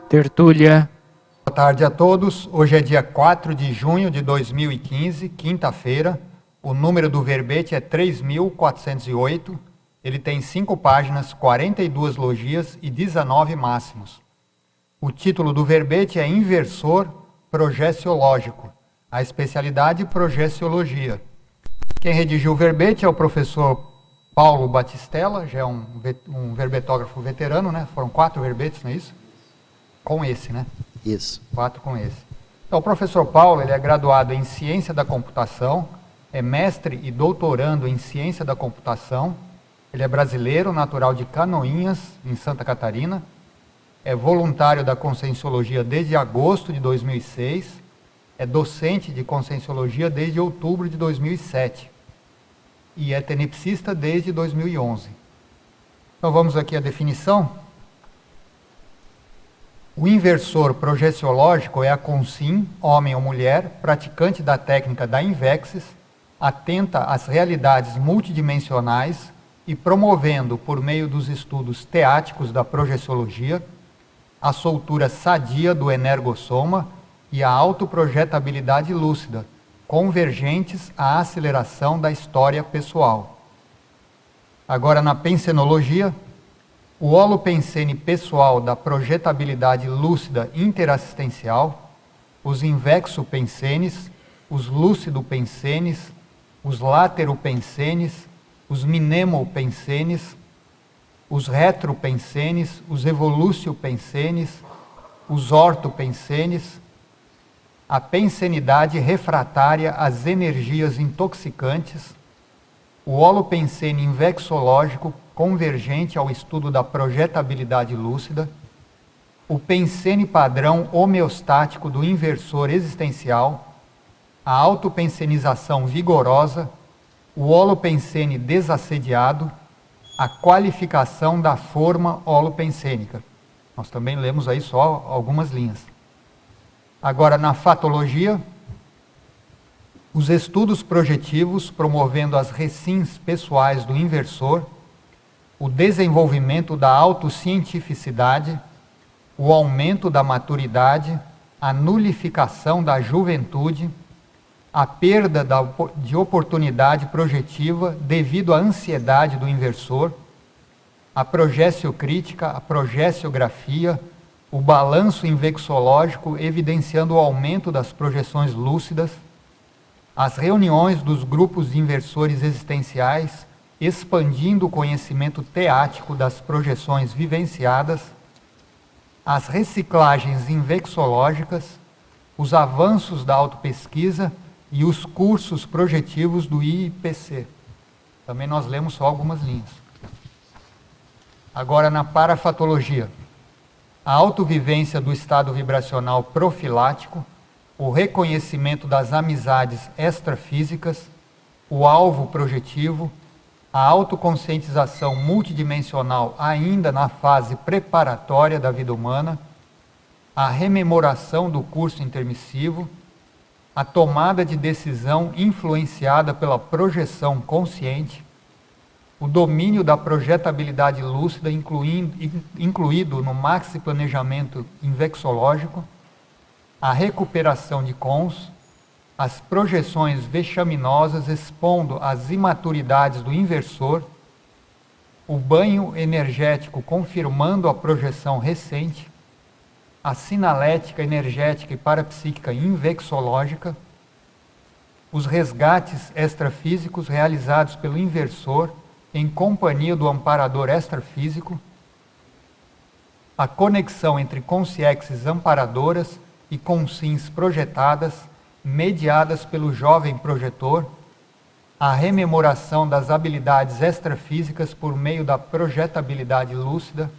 Tertúlia. Boa tarde a todos. Hoje é dia 4 de junho de 2015, quinta-feira. O número do verbete é 3.408. Ele tem 5 páginas, 42 logias e 19 máximos. O título do verbete é Inversor Projeciológico. A especialidade Projeciologia. Quem redigiu o verbete é o professor Paulo Batistella, já é um verbetógrafo veterano, né? Foram 4 verbetes, não é isso? Com esse, né? Isso. 4 com esse. Então, o professor Paulo, ele é graduado em Ciência da Computação, é mestre e doutorando em Ciência da Computação, ele é brasileiro, natural de Canoinhas, em Santa Catarina, é voluntário da Conscienciologia desde agosto de 2006, é docente de Conscienciologia desde outubro de 2007 e é tenepsista desde 2011. Então, vamos aqui à definição. O inversor projeciológico é a consim, homem ou mulher, praticante da técnica da Invexis, atenta às realidades multidimensionais e promovendo, por meio dos estudos teáticos da projeciologia, a soltura sadia do energossoma e a autoprojetabilidade lúcida, convergentes à aceleração da história pessoal. Agora, na pensenologia, o holopensene pessoal da projetabilidade lúcida interassistencial, os invexopensenes, os lúcidopensenes, os lateropensenes, os mnemopensenes, os retropensenes, os evolutiopensenes, os ortopensenes, a pensenidade refratária às energias intoxicantes, o holopensene invexológico convergente ao estudo da projetabilidade lúcida, o pensene padrão homeostático do inversor existencial, a autopensenização vigorosa, o holopensene desassediado, a qualificação da forma holopensênica. Nós também lemos aí só algumas linhas. Agora, na fatologia, os estudos projetivos promovendo as recins pessoais do inversor, o desenvolvimento da autocientificidade, o aumento da maturidade, a nulificação da juventude, a perda de oportunidade projetiva devido à ansiedade do inversor, a projeciocrítica, a projeciografia, o balanço invexológico evidenciando o aumento das projeções lúcidas, as reuniões dos grupos de inversores existenciais, expandindo o conhecimento teático das projeções vivenciadas, as reciclagens invexológicas, os avanços da autopesquisa e os cursos projetivos do IIPC. Também nós lemos só algumas linhas. Agora, na parafatologia, a autovivência do estado vibracional profilático, o reconhecimento das amizades extrafísicas, o alvo projetivo, a autoconscientização multidimensional ainda na fase preparatória da vida humana, a rememoração do curso intermissivo, a tomada de decisão influenciada pela projeção consciente, o domínio da projetabilidade lúcida incluído no maxi planejamento invexológico, a recuperação de cons, as projeções vexaminosas expondo as imaturidades do inversor, o banho energético confirmando a projeção recente, a sinalética energética e parapsíquica invexológica, os resgates extrafísicos realizados pelo inversor em companhia do amparador extrafísico, a conexão entre consciexes amparadoras e consins projetadas, mediadas pelo jovem projetor, a rememoração das habilidades extrafísicas por meio da projetabilidade lúcida,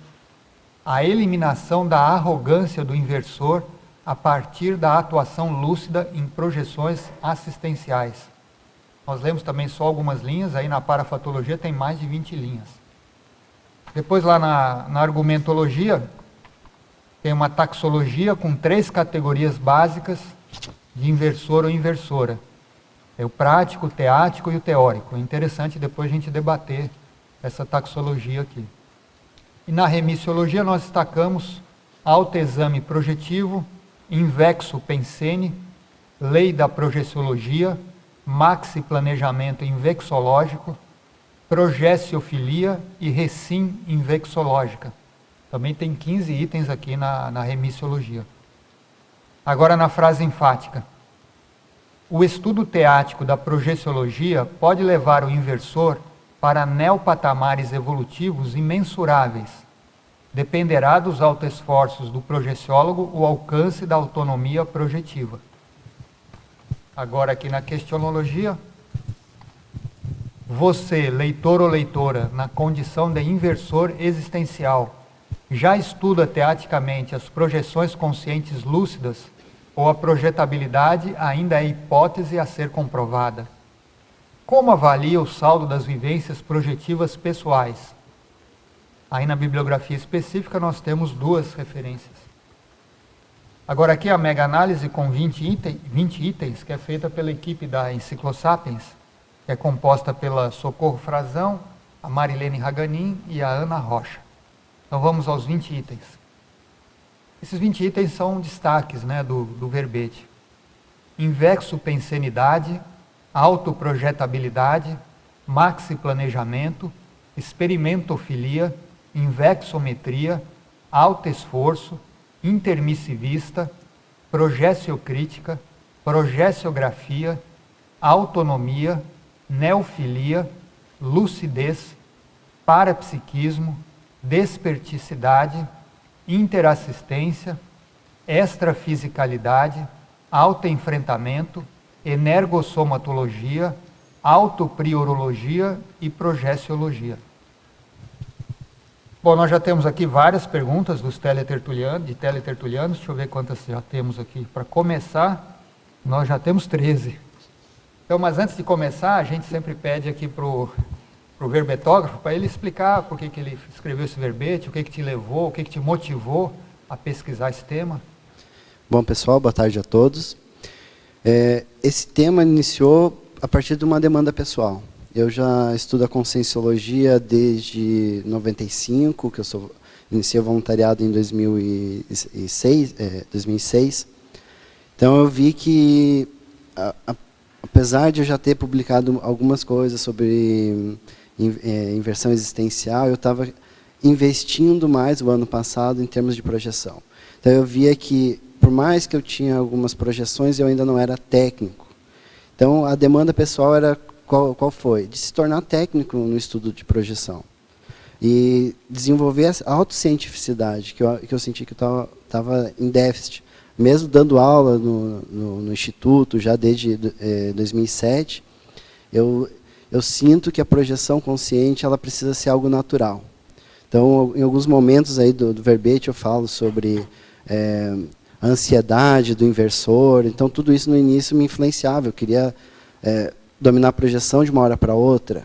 a eliminação da arrogância do inversor a partir da atuação lúcida em projeções assistenciais. Nós lemos também só algumas linhas, aí na parafatologia tem mais de 20 linhas. Depois lá na argumentologia, tem uma taxologia com 3 categorias básicas de inversor ou inversora. É o prático, o teático e o teórico. É interessante depois a gente debater essa taxologia aqui. E na remissiologia nós destacamos autoexame projetivo, invexo pensene, lei da projeciologia, maxi planejamento invexológico, progessiofilia e recim invexológica. Também tem 15 itens aqui na remissiologia. Agora na frase enfática. O estudo teático da projeciologia pode levar o inversor para neopatamares evolutivos imensuráveis. Dependerá dos autoesforços do projeciólogo o alcance da autonomia projetiva. Agora aqui na questionologia. Você, leitor ou leitora, na condição de inversor existencial, já estuda teaticamente as projeções conscientes lúcidas ou a projetabilidade ainda é hipótese a ser comprovada? Como avalia o saldo das vivências projetivas pessoais? Aí na bibliografia específica nós temos 2 referências. Agora aqui a mega análise com 20 itens, que é feita pela equipe da Enciclosapiens, que é composta pela Socorro Frazão, a Marilene Raganin e a Ana Rocha. Então vamos aos 20 itens. Esses 20 itens são destaques, né, do verbete. Invexopensenidade, autoprojetabilidade, maxiplanejamento, experimentofilia, invexometria, autoesforço, intermissivista, projeciocrítica, projeciografia, autonomia, neofilia, lucidez, parapsiquismo, desperticidade, interassistência, extrafisicalidade, autoenfrentamento, energossomatologia, autopriorologia e projeciologia. Bom, nós já temos aqui várias perguntas dos teletertulianos, deixa eu ver quantas já temos aqui. Para começar, nós já temos 13. Então, mas antes de começar, a gente sempre pede aqui para o verbetógrafo, para ele explicar por que ele escreveu esse verbete, o que te levou, o que te motivou a pesquisar esse tema. Bom, pessoal, boa tarde a todos. Esse tema iniciou a partir de uma demanda pessoal. Eu já estudo a conscienciologia desde 95, que iniciei o voluntariado em 2006. Então eu vi que, apesar de eu já ter publicado algumas coisas sobre inversão existencial, eu estava investindo mais o ano passado em termos de projeção. Então eu via que, por mais que eu tinha algumas projeções, eu ainda não era técnico. Então a demanda pessoal era qual foi? De se tornar técnico no estudo de projeção. E desenvolver a autocientificidade, que eu senti que eu estava em déficit. Mesmo dando aula no Instituto, já desde 2007, eu sinto que a projeção consciente ela precisa ser algo natural. Então, em alguns momentos aí do verbete, eu falo sobre a ansiedade do inversor. Então, tudo isso no início me influenciava. Eu queria dominar a projeção de uma hora para outra.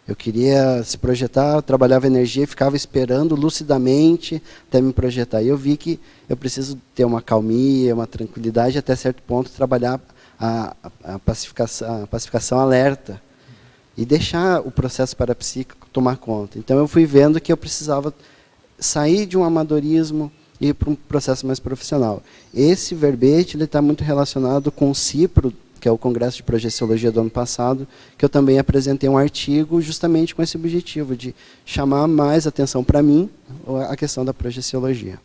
Eu queria se projetar, eu trabalhava energia e ficava esperando lucidamente até me projetar. E eu vi que eu preciso ter uma calmia, uma tranquilidade, até certo ponto trabalhar a pacificação alerta e deixar o processo parapsíquico tomar conta. Então eu fui vendo que eu precisava sair de um amadorismo e ir para um processo mais profissional. Esse verbete está muito relacionado com o CIPRO, que é o Congresso de Projeciologia do ano passado, que eu também apresentei um artigo justamente com esse objetivo, de chamar mais atenção para mim a questão da projeciologia.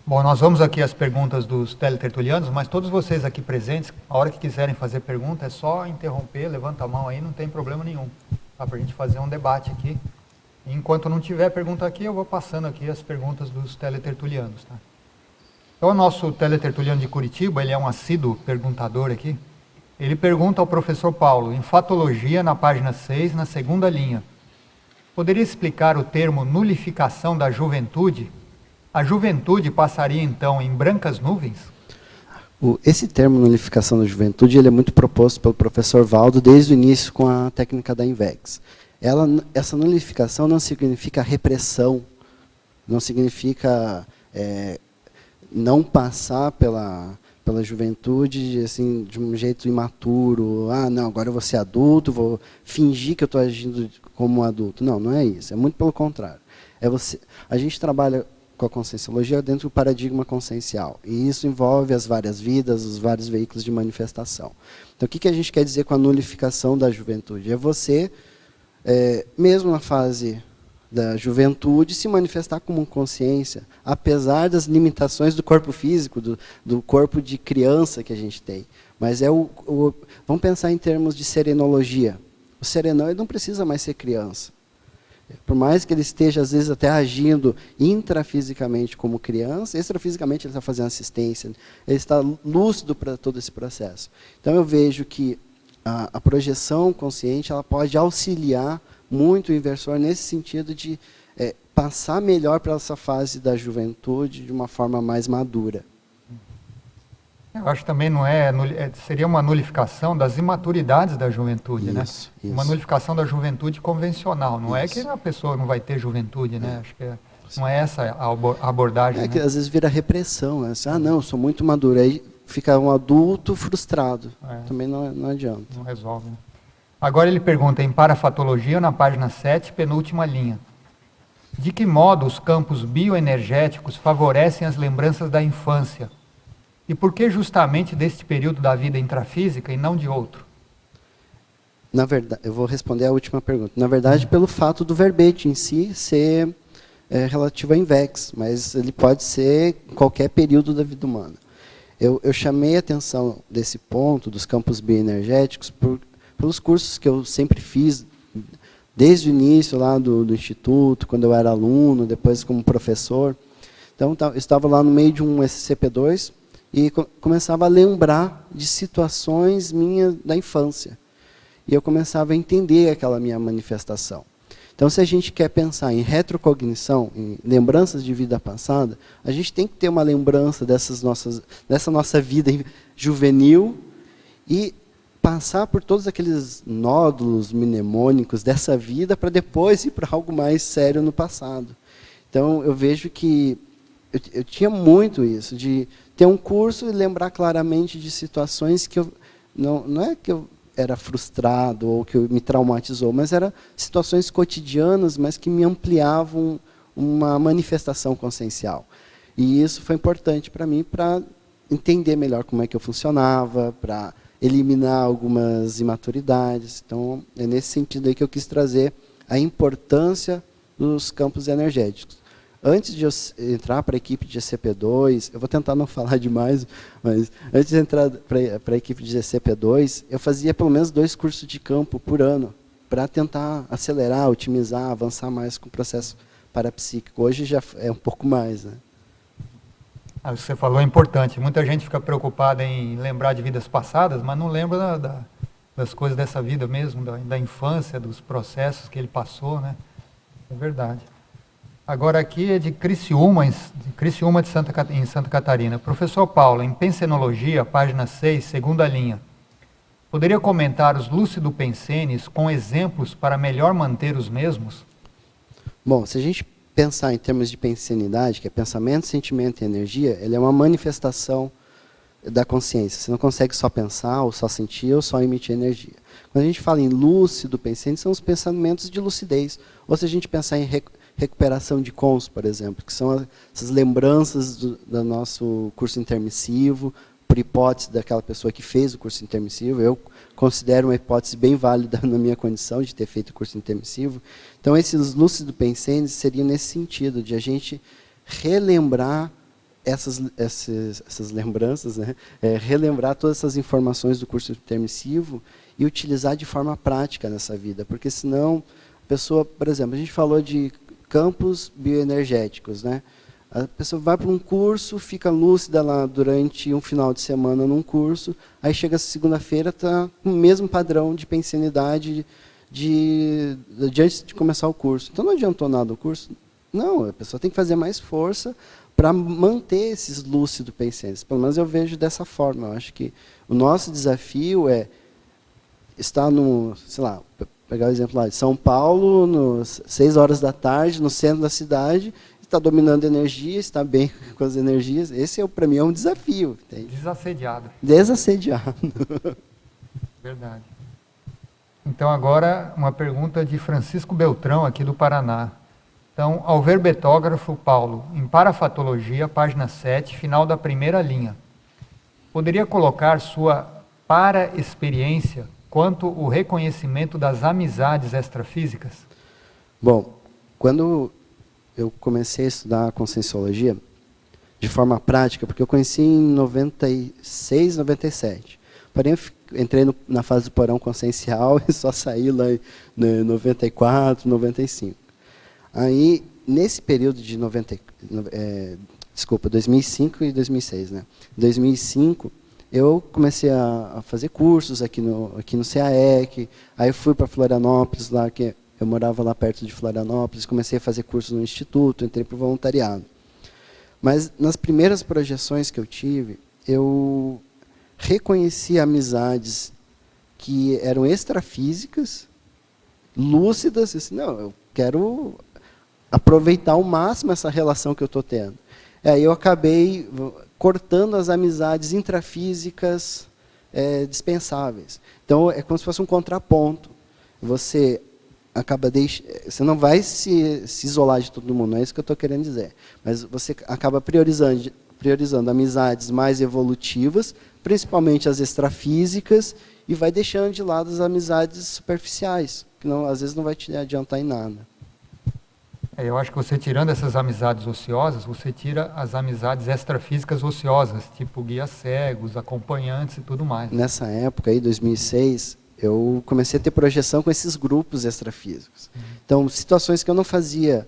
Bom, nós vamos aqui às perguntas dos teletertulianos, mas todos vocês aqui presentes, a hora que quiserem fazer pergunta, é só interromper, levanta a mão aí, não tem problema nenhum. Tá, para a gente fazer um debate aqui. Enquanto não tiver pergunta aqui, eu vou passando aqui as perguntas dos teletertulianos. Tá? Então, o nosso teletertuliano de Curitiba, ele é um assíduo perguntador aqui. Ele pergunta ao professor Paulo, em Fatologia, na página 6, na segunda linha. Poderia explicar o termo nulificação da juventude? A juventude passaria, então, em brancas nuvens? Esse termo nulificação da juventude ele é muito proposto pelo professor Valdo desde o início com a técnica da INVEX. Essa nulificação não significa repressão, não significa não passar pela juventude assim, de um jeito imaturo. Ah, não, agora eu vou ser adulto, vou fingir que eu estou agindo como um adulto. Não, não é isso. É muito pelo contrário. A gente trabalha com a conscienciologia dentro do paradigma consciencial. E isso envolve as várias vidas, os vários veículos de manifestação. Então, o que a gente quer dizer com a nulificação da juventude? É você, mesmo na fase da juventude, se manifestar como consciência, apesar das limitações do corpo físico, do corpo de criança que a gente tem. Mas vamos pensar em termos de serenologia. O serenão ele não precisa mais ser criança. Por mais que ele esteja, às vezes, até agindo intrafisicamente como criança, extrafisicamente ele está fazendo assistência, ele está lúcido para todo esse processo. Então eu vejo que a projeção consciente ela pode auxiliar muito o inversor nesse sentido de passar melhor para essa fase da juventude de uma forma mais madura. Eu acho que também seria uma nulificação das imaturidades da juventude, né? Isso. Uma nulificação da juventude convencional. Não é que a pessoa não vai ter juventude, né? Acho que não é essa a abordagem. Que às vezes vira repressão, né? Assim, não, eu sou muito maduro. Aí fica um adulto frustrado. Também não adianta. Não resolve, né? Agora ele pergunta em Parafatologia, na página 7, penúltima linha. De que modo os campos bioenergéticos favorecem as lembranças da infância? E por que justamente deste período da vida intrafísica e não de outro? Na verdade, eu vou responder a última pergunta. Na verdade, pelo fato do verbete em si ser relativo a INVEX, mas ele pode ser em qualquer período da vida humana. Eu chamei a atenção desse ponto, dos campos bioenergéticos, pelos cursos que eu sempre fiz, desde o início lá do Instituto, quando eu era aluno, depois como professor. Então, eu estava lá no meio de um SCP-2, e começava a lembrar de situações minhas da infância. E eu começava a entender aquela minha manifestação. Então, se a gente quer pensar em retrocognição, em lembranças de vida passada, a gente tem que ter uma lembrança dessa nossa vida juvenil e passar por todos aqueles nódulos mnemônicos dessa vida para depois ir para algo mais sério no passado. Então, eu vejo que eu tinha muito isso, de ter um curso e lembrar claramente de situações que não é que eu era frustrado ou que me traumatizou, mas eram situações cotidianas, mas que me ampliavam uma manifestação consciencial. E isso foi importante para mim, para entender melhor como é que eu funcionava, para eliminar algumas imaturidades. Então, é nesse sentido aí que eu quis trazer a importância dos campos energéticos. Antes de eu entrar para a equipe de GCP2, eu vou tentar não falar demais, mas antes de entrar para a equipe de GCP2, eu fazia pelo menos 2 cursos de campo por ano, para tentar acelerar, otimizar, avançar mais com o processo parapsíquico. Hoje já é um pouco mais, né? Você falou é importante. Muita gente fica preocupada em lembrar de vidas passadas, mas não lembra das coisas dessa vida mesmo, da infância, dos processos que ele passou, né? É verdade. Agora aqui é de Criciúma, em Santa Catarina. Professor Paulo, em Pensenologia, página 6, segunda linha. Poderia comentar os lúcido-pensenes com exemplos para melhor manter os mesmos? Bom, se a gente pensar em termos de pensenidade, que é pensamento, sentimento e energia, ele é uma manifestação da consciência. Você não consegue só pensar, ou só sentir, ou só emitir energia. Quando a gente fala em lúcido pensene, são os pensamentos de lucidez. Ou se a gente pensar em recuperação de cons, por exemplo, que são essas lembranças do nosso curso intermissivo, por hipótese daquela pessoa que fez o curso intermissivo. Eu considero uma hipótese bem válida na minha condição de ter feito o curso intermissivo. Então, esses lúcido pensenes seriam nesse sentido, de a gente relembrar essas lembranças, né? Relembrar todas essas informações do curso intermissivo e utilizar de forma prática nessa vida, porque senão a pessoa, por exemplo, a gente falou de campos bioenergéticos, né? A pessoa vai para um curso, fica lúcida lá durante um final de semana num curso, aí chega segunda-feira, está com o mesmo padrão de pensenidade de antes de começar o curso. Então não adiantou nada o curso? Não, a pessoa tem que fazer mais força para manter esses lúcidos pensantes. Pelo menos eu vejo dessa forma. Eu acho que o nosso desafio é estar no, sei lá, pegar o exemplo lá de São Paulo, 6 horas da tarde, no centro da cidade, está dominando energia, está bem com as energias. Esse, para mim, é um desafio. Entende? Desassediado. Desassediado. Verdade. Então, agora, uma pergunta de Francisco Beltrão, aqui do Paraná. Então, ao verbetógrafo Paulo, em Parafatologia, página 7, final da primeira linha. Poderia colocar sua para-experiência quanto ao reconhecimento das amizades extrafísicas? Bom, quando eu comecei a estudar Conscienciologia, de forma prática, porque eu conheci em 96, 97. Porém, entrei na fase do porão consciencial e só saí lá em 94, 95. Aí, nesse período de 2005 e 2006, né? Em 2005, eu comecei a fazer cursos aqui no CAEC, aí eu fui para Florianópolis, lá que eu morava lá perto de Florianópolis, comecei a fazer cursos no Instituto, entrei para o voluntariado. Mas nas primeiras projeções que eu tive, eu reconheci amizades que eram extrafísicas, lúcidas, assim, não, eu quero aproveitar ao máximo essa relação que eu estou tendo. Aí eu acabei cortando as amizades intrafísicas dispensáveis. Então, é como se fosse um contraponto. Você você não vai se isolar de todo mundo, não é isso que eu estou querendo dizer. Mas você acaba priorizando amizades mais evolutivas, principalmente as extrafísicas, e vai deixando de lado as amizades superficiais, que não, às vezes não vai te adiantar em nada. Eu acho que você tirando essas amizades ociosas, você tira as amizades extrafísicas ociosas, tipo guias cegos, acompanhantes e tudo mais. Nessa época, aí, 2006, eu comecei a ter projeção com esses grupos extrafísicos. Então, situações que eu não fazia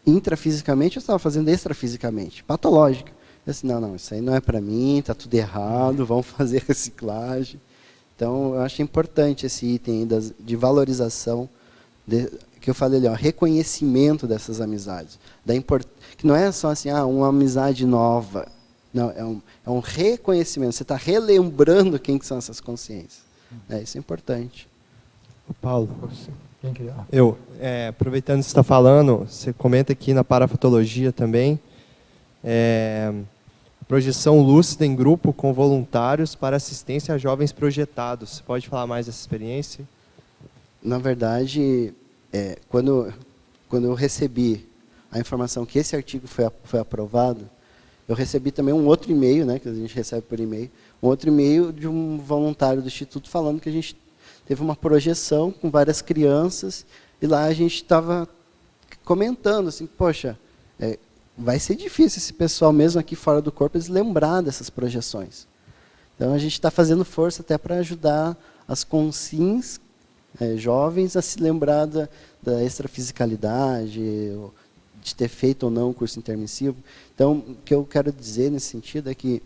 intrafisicamente, eu estava fazendo extrafisicamente, patológica. Eu disse, não, isso aí não é para mim, está tudo errado, vamos fazer reciclagem. Então, eu acho importante esse item aí de valorização, que eu falei ali, reconhecimento dessas amizades. Que não é só assim, uma amizade nova. Não, é um reconhecimento, você está relembrando quem que são essas consciências. Isso é importante. Paulo, quem quer? aproveitando que você está falando, você comenta aqui na parafatologia também, projeção lúcida em grupo com voluntários para assistência a jovens projetados. Você pode falar mais dessa experiência? Na verdade, quando eu recebi a informação que esse artigo foi aprovado, eu recebi também um outro e-mail, né, que a gente recebe por e-mail, um outro e-mail de um voluntário do Instituto falando que a gente teve uma projeção com várias crianças e lá a gente estava comentando assim, poxa, vai ser difícil esse pessoal mesmo aqui fora do corpo eles lembrar dessas projeções. Então a gente está fazendo força até para ajudar as consciências jovens a se lembrar da extrafisicalidade, de ter feito ou não o curso intermissivo. Então, o que eu quero dizer nesse sentido é que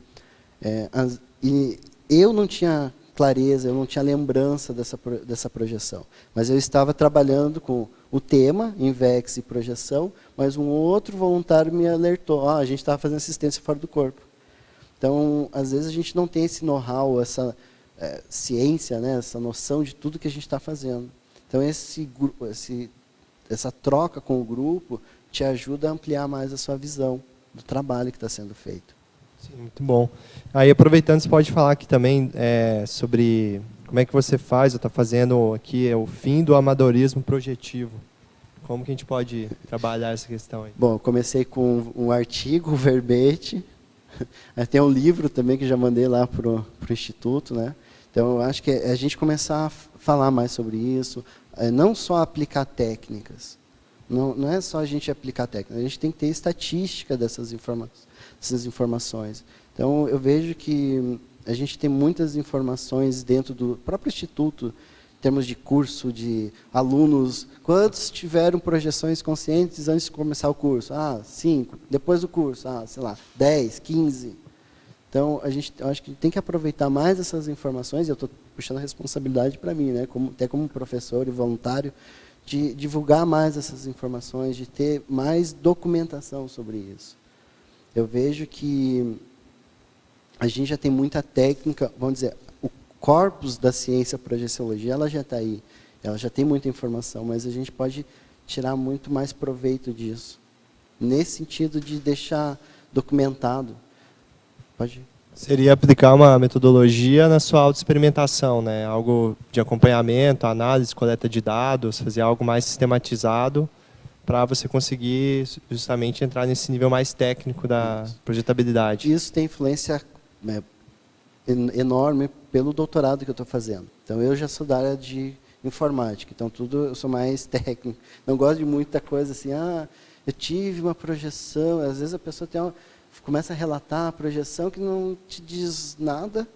eu não tinha clareza, eu não tinha lembrança dessa projeção, mas eu estava trabalhando com o tema, Invex e projeção, mas um outro voluntário me alertou, a gente estava fazendo assistência fora do corpo. Então, às vezes a gente não tem esse know-how, essa ciência, né, essa noção de tudo que a gente está fazendo. Então, essa troca com o grupo te ajuda a ampliar mais a sua visão do trabalho que está sendo feito. Sim, muito bom. Aí, aproveitando, você pode falar aqui também sobre como é que você faz, ou está fazendo aqui, o fim do amadorismo projetivo. Como que a gente pode trabalhar essa questão aí? Bom, eu comecei com um artigo, um verbete. Tem um livro também que já mandei lá para o Instituto, né? Então, eu acho que a gente começar a falar mais sobre isso, não só aplicar técnicas. Não é só a gente aplicar técnicas, a gente tem que ter estatística dessas informações. Então, eu vejo que a gente tem muitas informações dentro do próprio Instituto, em termos de curso, de alunos. Quantos tiveram projeções conscientes antes de começar o curso? 5. Depois do curso, sei lá, 10, 15. Então, eu acho que tem que aproveitar mais essas informações, e eu estou puxando a responsabilidade para mim, né, até como professor e voluntário, de divulgar mais essas informações, de ter mais documentação sobre isso. Eu vejo que a gente já tem muita técnica, vamos dizer, o corpus da ciência projeciologia, ela já está aí, ela já tem muita informação, mas a gente pode tirar muito mais proveito disso, nesse sentido de deixar documentado. Pode ir. Seria aplicar uma metodologia na sua autoexperimentação, né? Algo de acompanhamento, análise, coleta de dados, fazer algo mais sistematizado para você conseguir justamente entrar nesse nível mais técnico da projetabilidade. Isso tem influência enorme pelo doutorado que eu estou fazendo. Então, eu já sou da área de informática, então tudo eu sou mais técnico. Não gosto de muita coisa assim, eu tive uma projeção, às vezes a pessoa começa a relatar a projeção que não te diz nada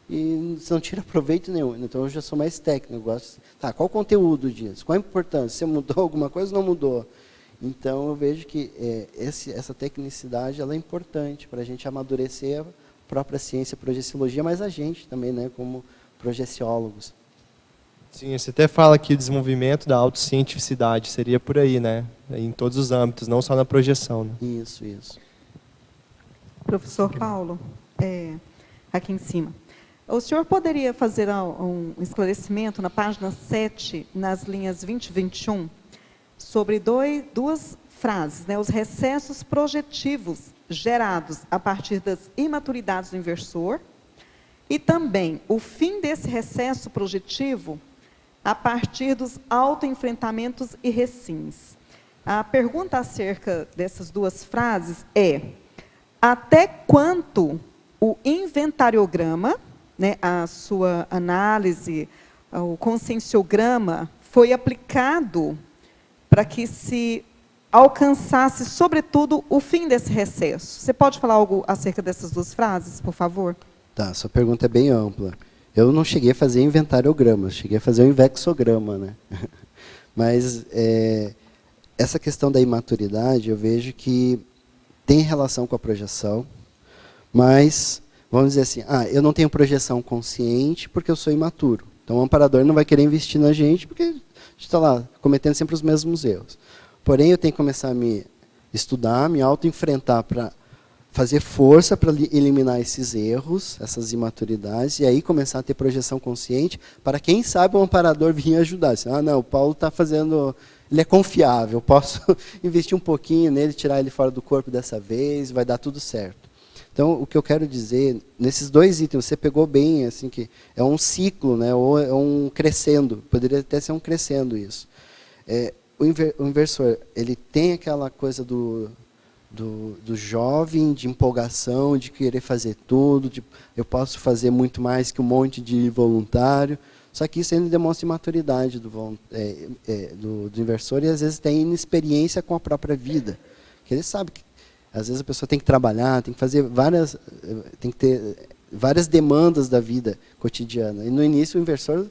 e você não tira proveito nenhum. Então, eu já sou mais técnico, eu gosto, qual o conteúdo disso? Qual a importância? Se mudou alguma coisa ou não mudou? Então, eu vejo que essa tecnicidade ela é importante para a gente amadurecer a própria ciência, a projeciologia, mas a gente também, né, como projeciólogos. Sim, você até fala que o desenvolvimento da autocientificidade seria por aí, né? Em todos os âmbitos, não só na projeção. Né? Isso. Professor Paulo, aqui em cima. O senhor poderia fazer um esclarecimento na página 7, nas linhas 20 e 21, sobre duas frases, né? Os recessos projetivos gerados a partir das imaturidades do inversor e também o fim desse recesso projetivo a partir dos autoenfrentamentos e recins. A pergunta acerca dessas duas frases é: até quanto o inventariograma, né, a sua análise, o conscienciograma, foi aplicado para que se alcançasse, sobretudo, o fim desse recesso? Você pode falar algo acerca dessas duas frases, por favor? Tá, sua pergunta é bem ampla. Eu não cheguei a fazer inventariograma, cheguei a fazer um invexograma, né? Mas essa questão da imaturidade, eu vejo que tem relação com a projeção, mas, vamos dizer assim, eu não tenho projeção consciente porque eu sou imaturo. Então, o amparador não vai querer investir na gente porque a gente está lá cometendo sempre os mesmos erros. Porém, eu tenho que começar a me estudar, me auto-enfrentar para fazer força para eliminar esses erros, essas imaturidades, e aí começar a ter projeção consciente para, quem sabe, o amparador vir ajudar. Assim, não, o Paulo está fazendo... Ele é confiável, eu posso investir um pouquinho nele, tirar ele fora do corpo dessa vez, vai dar tudo certo. Então, o que eu quero dizer, nesses dois itens, você pegou bem, assim, que é um ciclo, né, ou é um crescendo, poderia até ser um crescendo isso. O inversor, ele tem aquela coisa do jovem, de empolgação, de querer fazer tudo, eu posso fazer muito mais que um monte de voluntário, só que isso ainda demonstra imaturidade do inversor e às vezes tem inexperiência com a própria vida. Que ele sabe que às vezes a pessoa tem que trabalhar, tem que fazer tem que ter várias demandas da vida cotidiana. E no início o inversor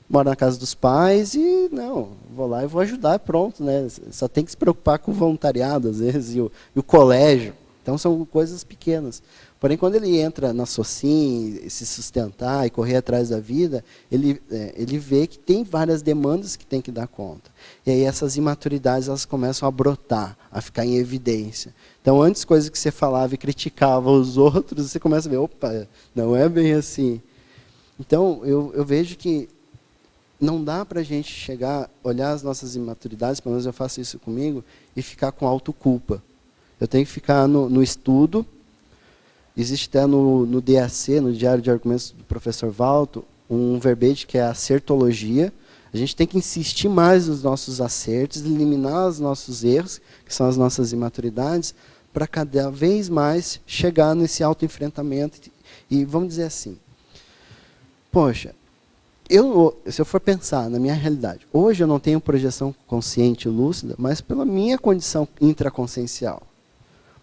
mora na casa dos pais e, não, vou lá e vou ajudar, pronto, né? Só tem que se preocupar com o voluntariado, às vezes, e o colégio. Então, são coisas pequenas. Porém, quando ele entra na SOCIM, se sustentar e correr atrás da vida, ele vê que tem várias demandas que tem que dar conta. E aí, essas imaturidades, elas começam a brotar, a ficar em evidência. Então, antes, coisas que você falava e criticava os outros, você começa a ver, opa, não é bem assim. Então, eu vejo que não dá para a gente chegar, olhar as nossas imaturidades, pelo menos eu faço isso comigo, e ficar com autoculpa. Eu tenho que ficar no estudo. Existe até no DAC, no Diário de Argumentos do professor Valto, um verbete que é a acertologia. A gente tem que insistir mais nos nossos acertos, eliminar os nossos erros, que são as nossas imaturidades, para cada vez mais chegar nesse autoenfrentamento. E vamos dizer assim, poxa, se eu for pensar na minha realidade, hoje eu não tenho projeção consciente e lúcida, mas pela minha condição intraconsciencial.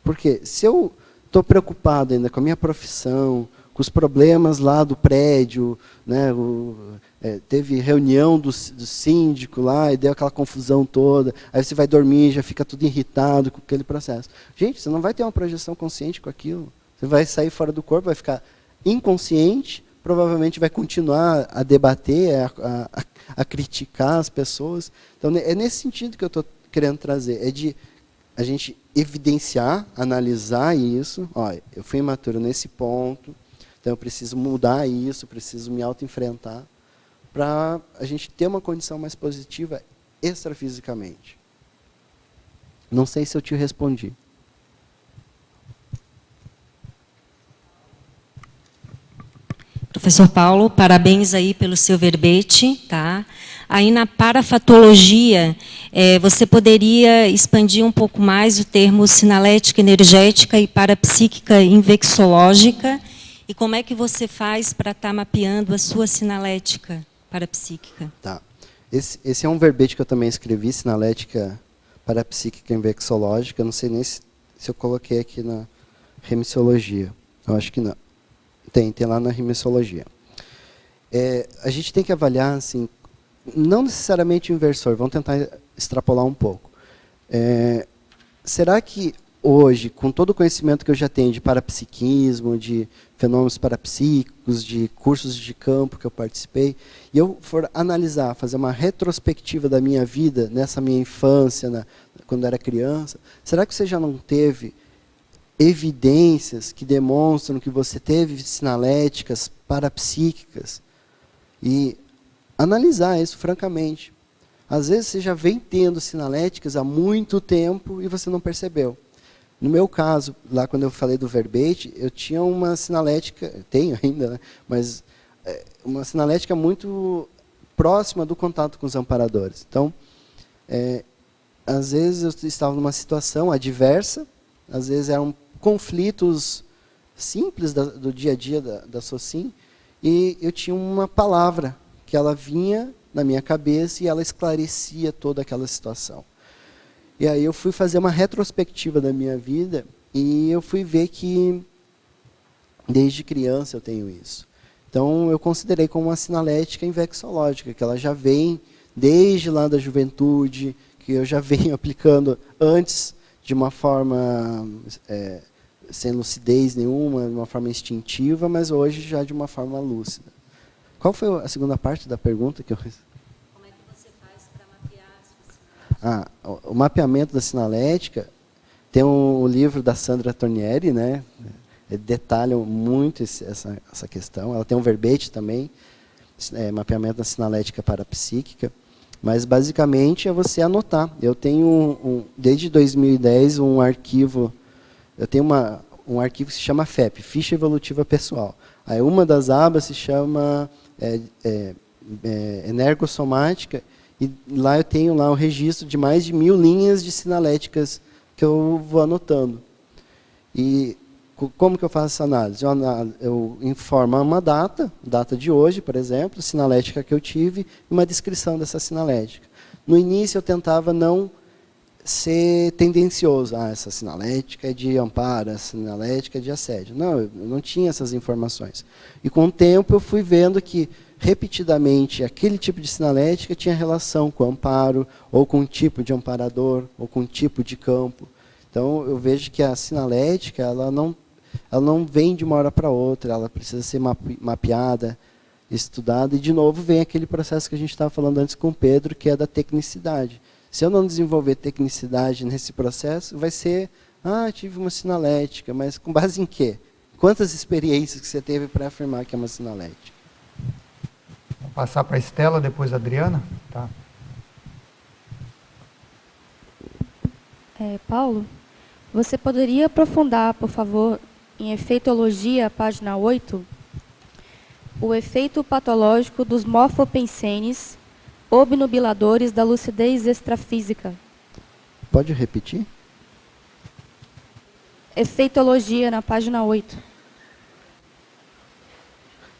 Porque se eu estou preocupado ainda com a minha profissão, com os problemas lá do prédio, né, teve reunião do síndico lá e deu aquela confusão toda, aí você vai dormir, já fica tudo irritado com aquele processo. Gente, você não vai ter uma projeção consciente com aquilo. Você vai sair fora do corpo, vai ficar inconsciente, provavelmente vai continuar a debater, a criticar as pessoas. Então, é nesse sentido que eu estou querendo trazer, é de a gente evidenciar, analisar isso. Olha, eu fui imaturo nesse ponto, então eu preciso mudar isso, preciso me auto-enfrentar, para a gente ter uma condição mais positiva extrafisicamente. Não sei se eu te respondi. Professor Paulo, parabéns aí pelo seu verbete, tá? Aí na parafatologia, você poderia expandir um pouco mais o termo sinalética energética e parapsíquica invexológica, e como é que você faz para estar mapeando a sua sinalética parapsíquica? Tá. Esse é um verbete que eu também escrevi, sinalética parapsíquica invexológica, não sei nem se eu coloquei aqui na remissiologia, eu acho que não. Tem lá na remissologia. A gente tem que avaliar, assim, não necessariamente o inversor, vamos tentar extrapolar um pouco. Será que hoje, com todo o conhecimento que eu já tenho de parapsiquismo, de fenômenos parapsíquicos, de cursos de campo que eu participei, e eu for analisar, fazer uma retrospectiva da minha vida, nessa minha infância, quando eu era criança, será que você já não teve evidências que demonstram que você teve sinaléticas parapsíquicas? E analisar isso francamente. Às vezes você já vem tendo sinaléticas há muito tempo e você não percebeu. No meu caso, lá quando eu falei do verbete, eu tinha uma sinalética, tenho ainda, né, mas uma sinalética muito próxima do contato com os amparadores. Então, às vezes eu estava numa situação adversa, às vezes eram conflitos simples do dia a dia da Socim, e eu tinha uma palavra que ela vinha na minha cabeça e ela esclarecia toda aquela situação. E aí eu fui fazer uma retrospectiva da minha vida e eu fui ver que desde criança eu tenho isso. Então eu considerei como uma sinalética invexológica, que ela já vem desde lá da juventude, que eu já venho aplicando antes de uma forma sem lucidez nenhuma, de uma forma instintiva, mas hoje já de uma forma lúcida. Qual foi a segunda parte da pergunta que eu fiz? Como é que você faz para mapear a sua sinalética? O mapeamento da sinalética, tem o livro da Sandra Tornieri, né? Detalham muito essa questão. Ela tem um verbete também, mapeamento da sinalética parapsíquica, mas basicamente é você anotar. Eu tenho, desde 2010, um arquivo. Eu tenho um arquivo que se chama FEP, Ficha Evolutiva Pessoal. Aí uma das abas se chama Energossomática, e lá eu tenho lá o registro de mais de 1000 linhas de sinaléticas que eu vou anotando. E como que eu faço essa análise? Eu informo uma data de hoje, por exemplo, sinalética que eu tive, e uma descrição dessa sinalética. No início eu tentava não ser tendencioso. Essa sinalética é de amparo, essa sinalética é de assédio. Não, eu não tinha essas informações. E com o tempo eu fui vendo que, repetidamente, aquele tipo de sinalética tinha relação com o amparo, ou com um tipo de amparador, ou com um tipo de campo. Então eu vejo que a sinalética, ela não vem de uma hora para outra, ela precisa ser mapeada, estudada, e de novo vem aquele processo que a gente estava falando antes com o Pedro, que é da tecnicidade. Se eu não desenvolver tecnicidade nesse processo, vai ser, tive uma sinalética, mas com base em quê? Quantas experiências que você teve para afirmar que é uma sinalética? Vou passar para a Estela, depois a Adriana. Tá. Paulo, você poderia aprofundar, por favor, em efeitologia, página 8, o efeito patológico dos morfopensenes obnubiladores da lucidez extrafísica? Pode repetir? Efeitologia, na página 8.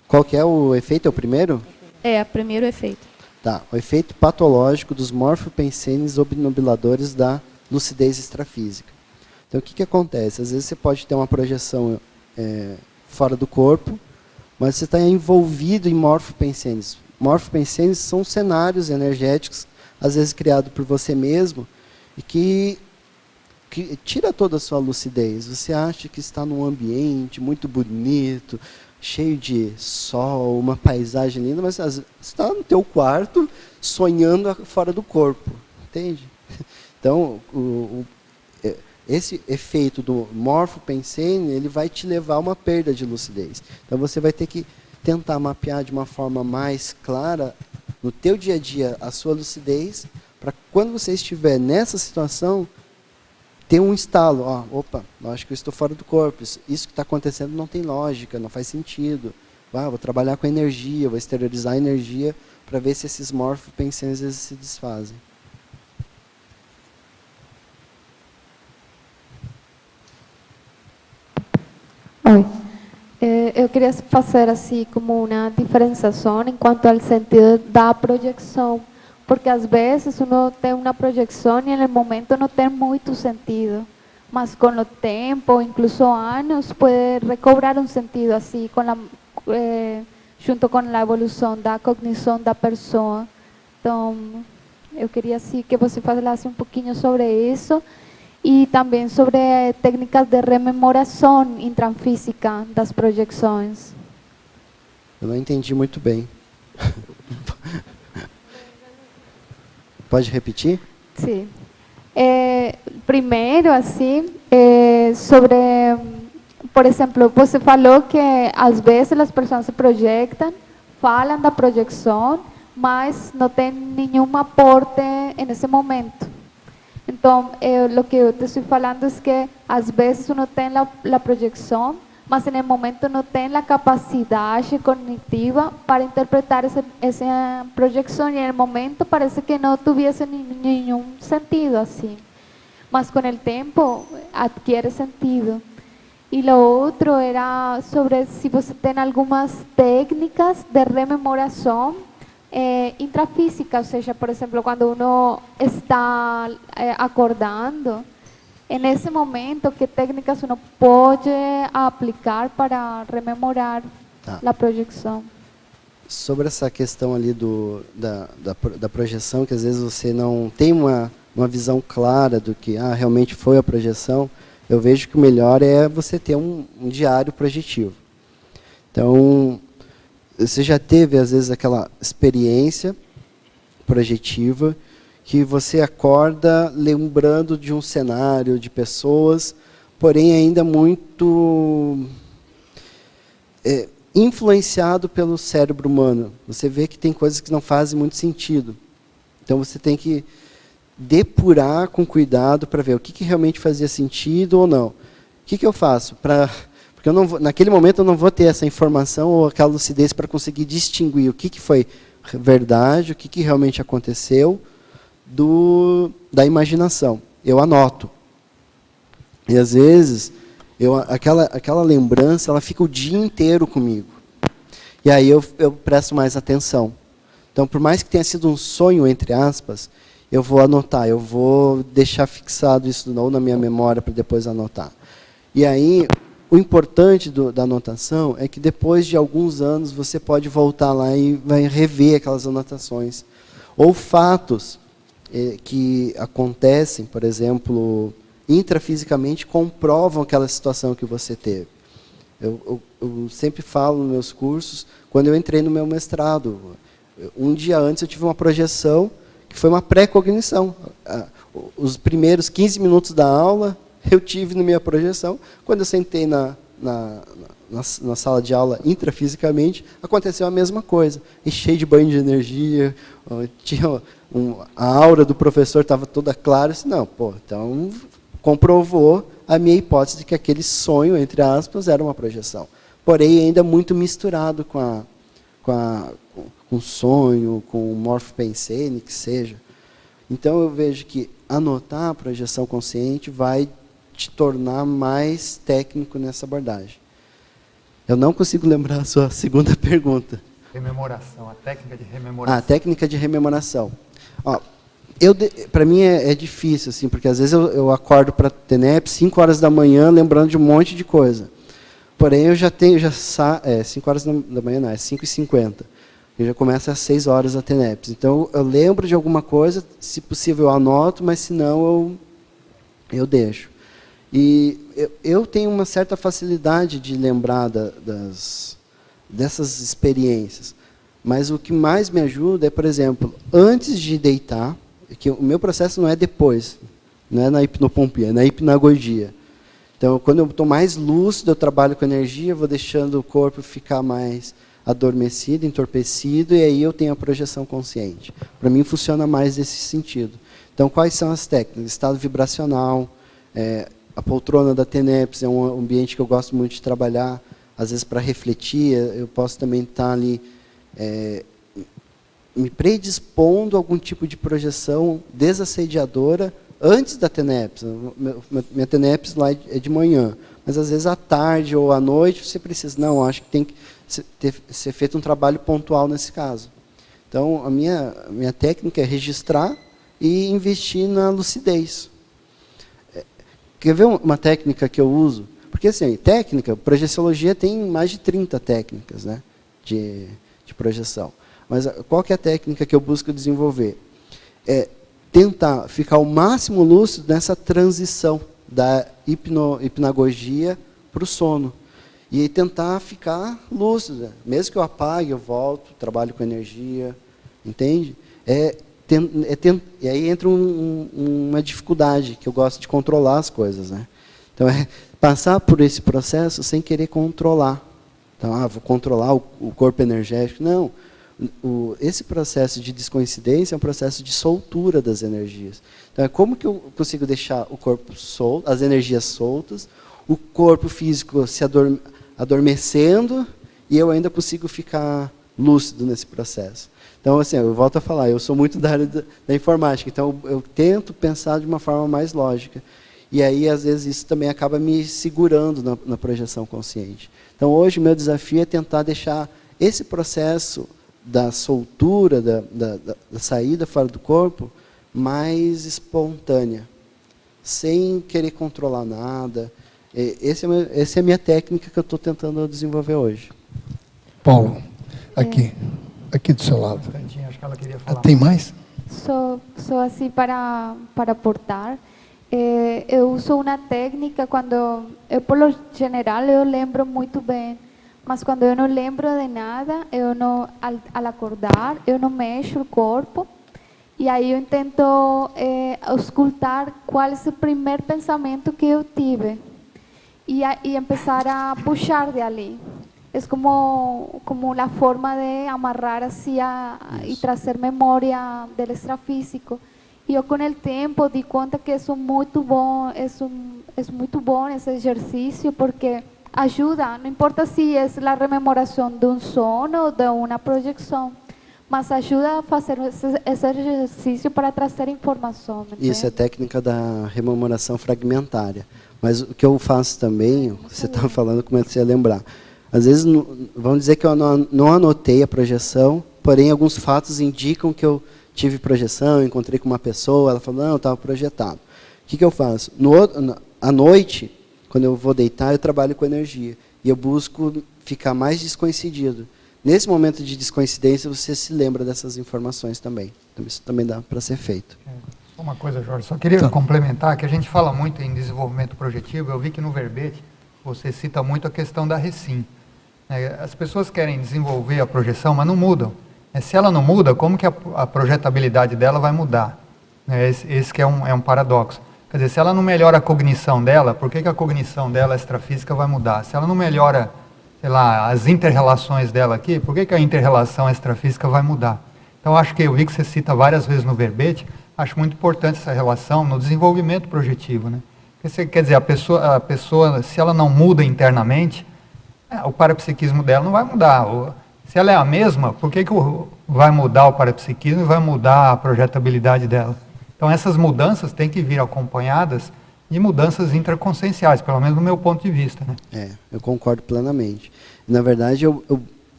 Qual que é o efeito? É o primeiro? O primeiro efeito. Tá, o efeito patológico dos morfopensenes obnubiladores da lucidez extrafísica. Então, o que acontece? Às vezes você pode ter uma projeção fora do corpo, mas você está envolvido em morfopensenes. Morfopensenes são cenários energéticos, às vezes criados por você mesmo, e que tira toda a sua lucidez. Você acha que está num ambiente muito bonito, cheio de sol, uma paisagem linda, mas você está no teu quarto, sonhando fora do corpo. Entende? Então, esse efeito do morfopensene, ele vai te levar a uma perda de lucidez. Então, você vai ter que tentar mapear de uma forma mais clara, no teu dia a dia, a sua lucidez, para quando você estiver nessa situação, ter um estalo. Opa, eu acho que eu estou fora do corpo. Isso que está acontecendo não tem lógica, não faz sentido. vou trabalhar com energia, vou exteriorizar a energia para ver se esses morfopensênicos eles se desfazem. Oi. Eu queria fazer assim como uma diferenciação em quanto ao sentido da projeção, porque às vezes uno tem uma projeção e no momento não tem muito sentido, mas com o tempo, incluso anos, pode recobrar um sentido assim, junto com a evolução da cognição da pessoa. Então, eu queria assim que você falasse um pouquinho sobre isso. E também sobre técnicas de rememoração intrafísica das projeções. Eu não entendi muito bem. Pode repetir? Sim. Primeiro, assim, sobre, por exemplo, você falou que às vezes as pessoas se projetam, falam da projeção, mas não tem nenhum aporte nesse momento. Então, o que eu estou falando é que às vezes uno tem a projeção, mas no momento não tem a capacidade cognitiva para interpretar essa projeção e no momento parece que não tivesse nenhum sentido assim. Mas com o tempo adquiere sentido. E o outro era sobre se você tem algumas técnicas de rememoração intrafísica, ou seja, por exemplo, quando uno está acordando, nesse momento, que técnicas uno pode aplicar para rememorar a projeção? Sobre essa questão ali da projeção, que às vezes você não tem uma visão clara do que realmente foi a projeção, eu vejo que o melhor é você ter um diário projetivo. Então, você já teve, às vezes, aquela experiência projetiva que você acorda lembrando de um cenário, de pessoas, porém ainda muito influenciado pelo cérebro humano. Você vê que tem coisas que não fazem muito sentido. Então, você tem que depurar com cuidado para ver o que realmente fazia sentido ou não. O que eu faço? Porque naquele momento eu não vou ter essa informação ou aquela lucidez para conseguir distinguir o que foi verdade, o que realmente aconteceu da imaginação. Eu anoto. E às vezes, aquela lembrança ela fica o dia inteiro comigo. E aí eu presto mais atenção. Então, por mais que tenha sido um sonho, entre aspas, eu vou anotar, eu vou deixar fixado isso ou na minha memória para depois anotar. E aí, o importante da anotação é que depois de alguns anos você pode voltar lá e vai rever aquelas anotações. Ou fatos que acontecem, por exemplo, intrafisicamente, comprovam aquela situação que você teve. Eu sempre falo nos meus cursos, quando eu entrei no meu mestrado, um dia antes eu tive uma projeção que foi uma pré-cognição. Os primeiros 15 minutos da aula eu tive na minha projeção. Quando eu sentei na sala de aula intrafisicamente, aconteceu a mesma coisa. E cheio de banho de energia, a aura do professor estava toda clara. Eu disse, não, então comprovou a minha hipótese de que aquele sonho, entre aspas, era uma projeção. Porém, ainda muito misturado com sonho, com o morfopensene, que seja. Então, eu vejo que anotar a projeção consciente vai te tornar mais técnico nessa abordagem. Eu não consigo lembrar a sua segunda pergunta. Rememoração, a técnica de rememoração. A técnica de rememoração. Para mim é difícil, assim, porque às vezes eu acordo para a TENEP 5 horas da manhã, lembrando de um monte de coisa. Porém, eu já tenho, 5 horas da manhã não, é 5h50. Eu já começo às 6 horas a TENEPS. Então, eu lembro de alguma coisa, se possível eu anoto, mas se não, eu deixo. E eu tenho uma certa facilidade de lembrar dessas experiências. Mas o que mais me ajuda é, por exemplo, antes de deitar, que o meu processo não é depois, não é na hipnopompia, é na hipnagogia. Então, quando eu estou mais lúcido, eu trabalho com energia, vou deixando o corpo ficar mais adormecido, entorpecido, e aí eu tenho a projeção consciente. Para mim, funciona mais nesse sentido. Então, quais são as técnicas? Estado vibracional, a poltrona da TENEPS é um ambiente que eu gosto muito de trabalhar. às vezes para refletir, eu posso também estar ali me predispondo a algum tipo de projeção desassediadora antes da TENEPS. Minha TENEPS lá é de manhã, mas às vezes à tarde ou à noite você precisa, não, acho que tem que ser feito um trabalho pontual nesse caso. Então, a minha técnica é registrar e investir na lucidez. Quer ver uma técnica que eu uso? Porque, assim, técnica, projeciologia tem mais de 30 técnicas, né, de projeção. Mas qual que é a técnica que eu busco desenvolver? É tentar ficar o máximo lúcido nessa transição da hipnagogia para o sono. E tentar ficar lúcido. Mesmo que eu apague, eu volto, trabalho com energia, entende? E aí entra uma dificuldade, que eu gosto de controlar as coisas, né? Então, é passar por esse processo sem querer controlar. Então, vou controlar o corpo energético. Não. Esse processo de descoincidência é um processo de soltura das energias. Então, é como que eu consigo deixar o corpo solto, as energias soltas, o corpo físico se adormecendo, e eu ainda consigo ficar lúcido nesse processo. Então, assim, eu volto a falar, eu sou muito da área da informática, então eu tento pensar de uma forma mais lógica. E aí, às vezes, isso também acaba me segurando na projeção consciente. Então, hoje, o meu desafio é tentar deixar esse processo da soltura, da saída fora do corpo, mais espontânea, sem querer controlar nada. Essa é a minha técnica que eu estou tentando desenvolver hoje. Paulo, aqui do seu lado. Acho que ela queria falar. Tem mais? Só assim para aportar. Eu uso uma técnica quando eu, por lo general, eu lembro muito bem. Mas quando eu não lembro de nada, eu não, ao acordar, eu não mexo o corpo. E aí eu tento auscultar qual é o primeiro pensamento que eu tive. E começar a puxar de ali. É como a forma de amarrar assim e trazer memória do extrafísico. E eu, com o tempo, di conta que é muito bom, muito bom esse exercício, porque ajuda, não importa se é a rememoração de um sono ou de uma projeção, mas ajuda a fazer esse exercício para trazer informação. Isso é técnica da rememoração fragmentária. Mas o que eu faço também, você estava falando, comecei a lembrar. Às vezes, vamos dizer que eu não anotei a projeção, porém alguns fatos indicam que eu tive projeção, encontrei com uma pessoa, ela falou, não, eu estava projetado. O que eu faço? À noite, quando eu vou deitar, eu trabalho com energia. E eu busco ficar mais descoincidido. Nesse momento de descoincidência, você se lembra dessas informações também. Então, isso também dá para ser feito. Uma coisa, Jorge, só queria complementar que a gente fala muito em desenvolvimento projetivo. Eu vi que no verbete você cita muito a questão da RECIM. As pessoas querem desenvolver a projeção, mas não mudam. Se ela não muda, como que a projetabilidade dela vai mudar? Esse que é um paradoxo. Quer dizer, se ela não melhora a cognição dela, por que a cognição dela extrafísica vai mudar? Se ela não melhora, sei lá, as inter-relações dela aqui, por que a inter-relação extrafísica vai mudar? Então, acho que eu vi que você cita várias vezes no verbete, acho muito importante essa relação no desenvolvimento projetivo, né? Quer dizer, a pessoa, se ela não muda internamente, o parapsiquismo dela não vai mudar. Se ela é a mesma, por que vai mudar o parapsiquismo e vai mudar a projetabilidade dela? Então, essas mudanças têm que vir acompanhadas de mudanças intraconscienciais, pelo menos do meu ponto de vista, né? Eu concordo plenamente. Na verdade,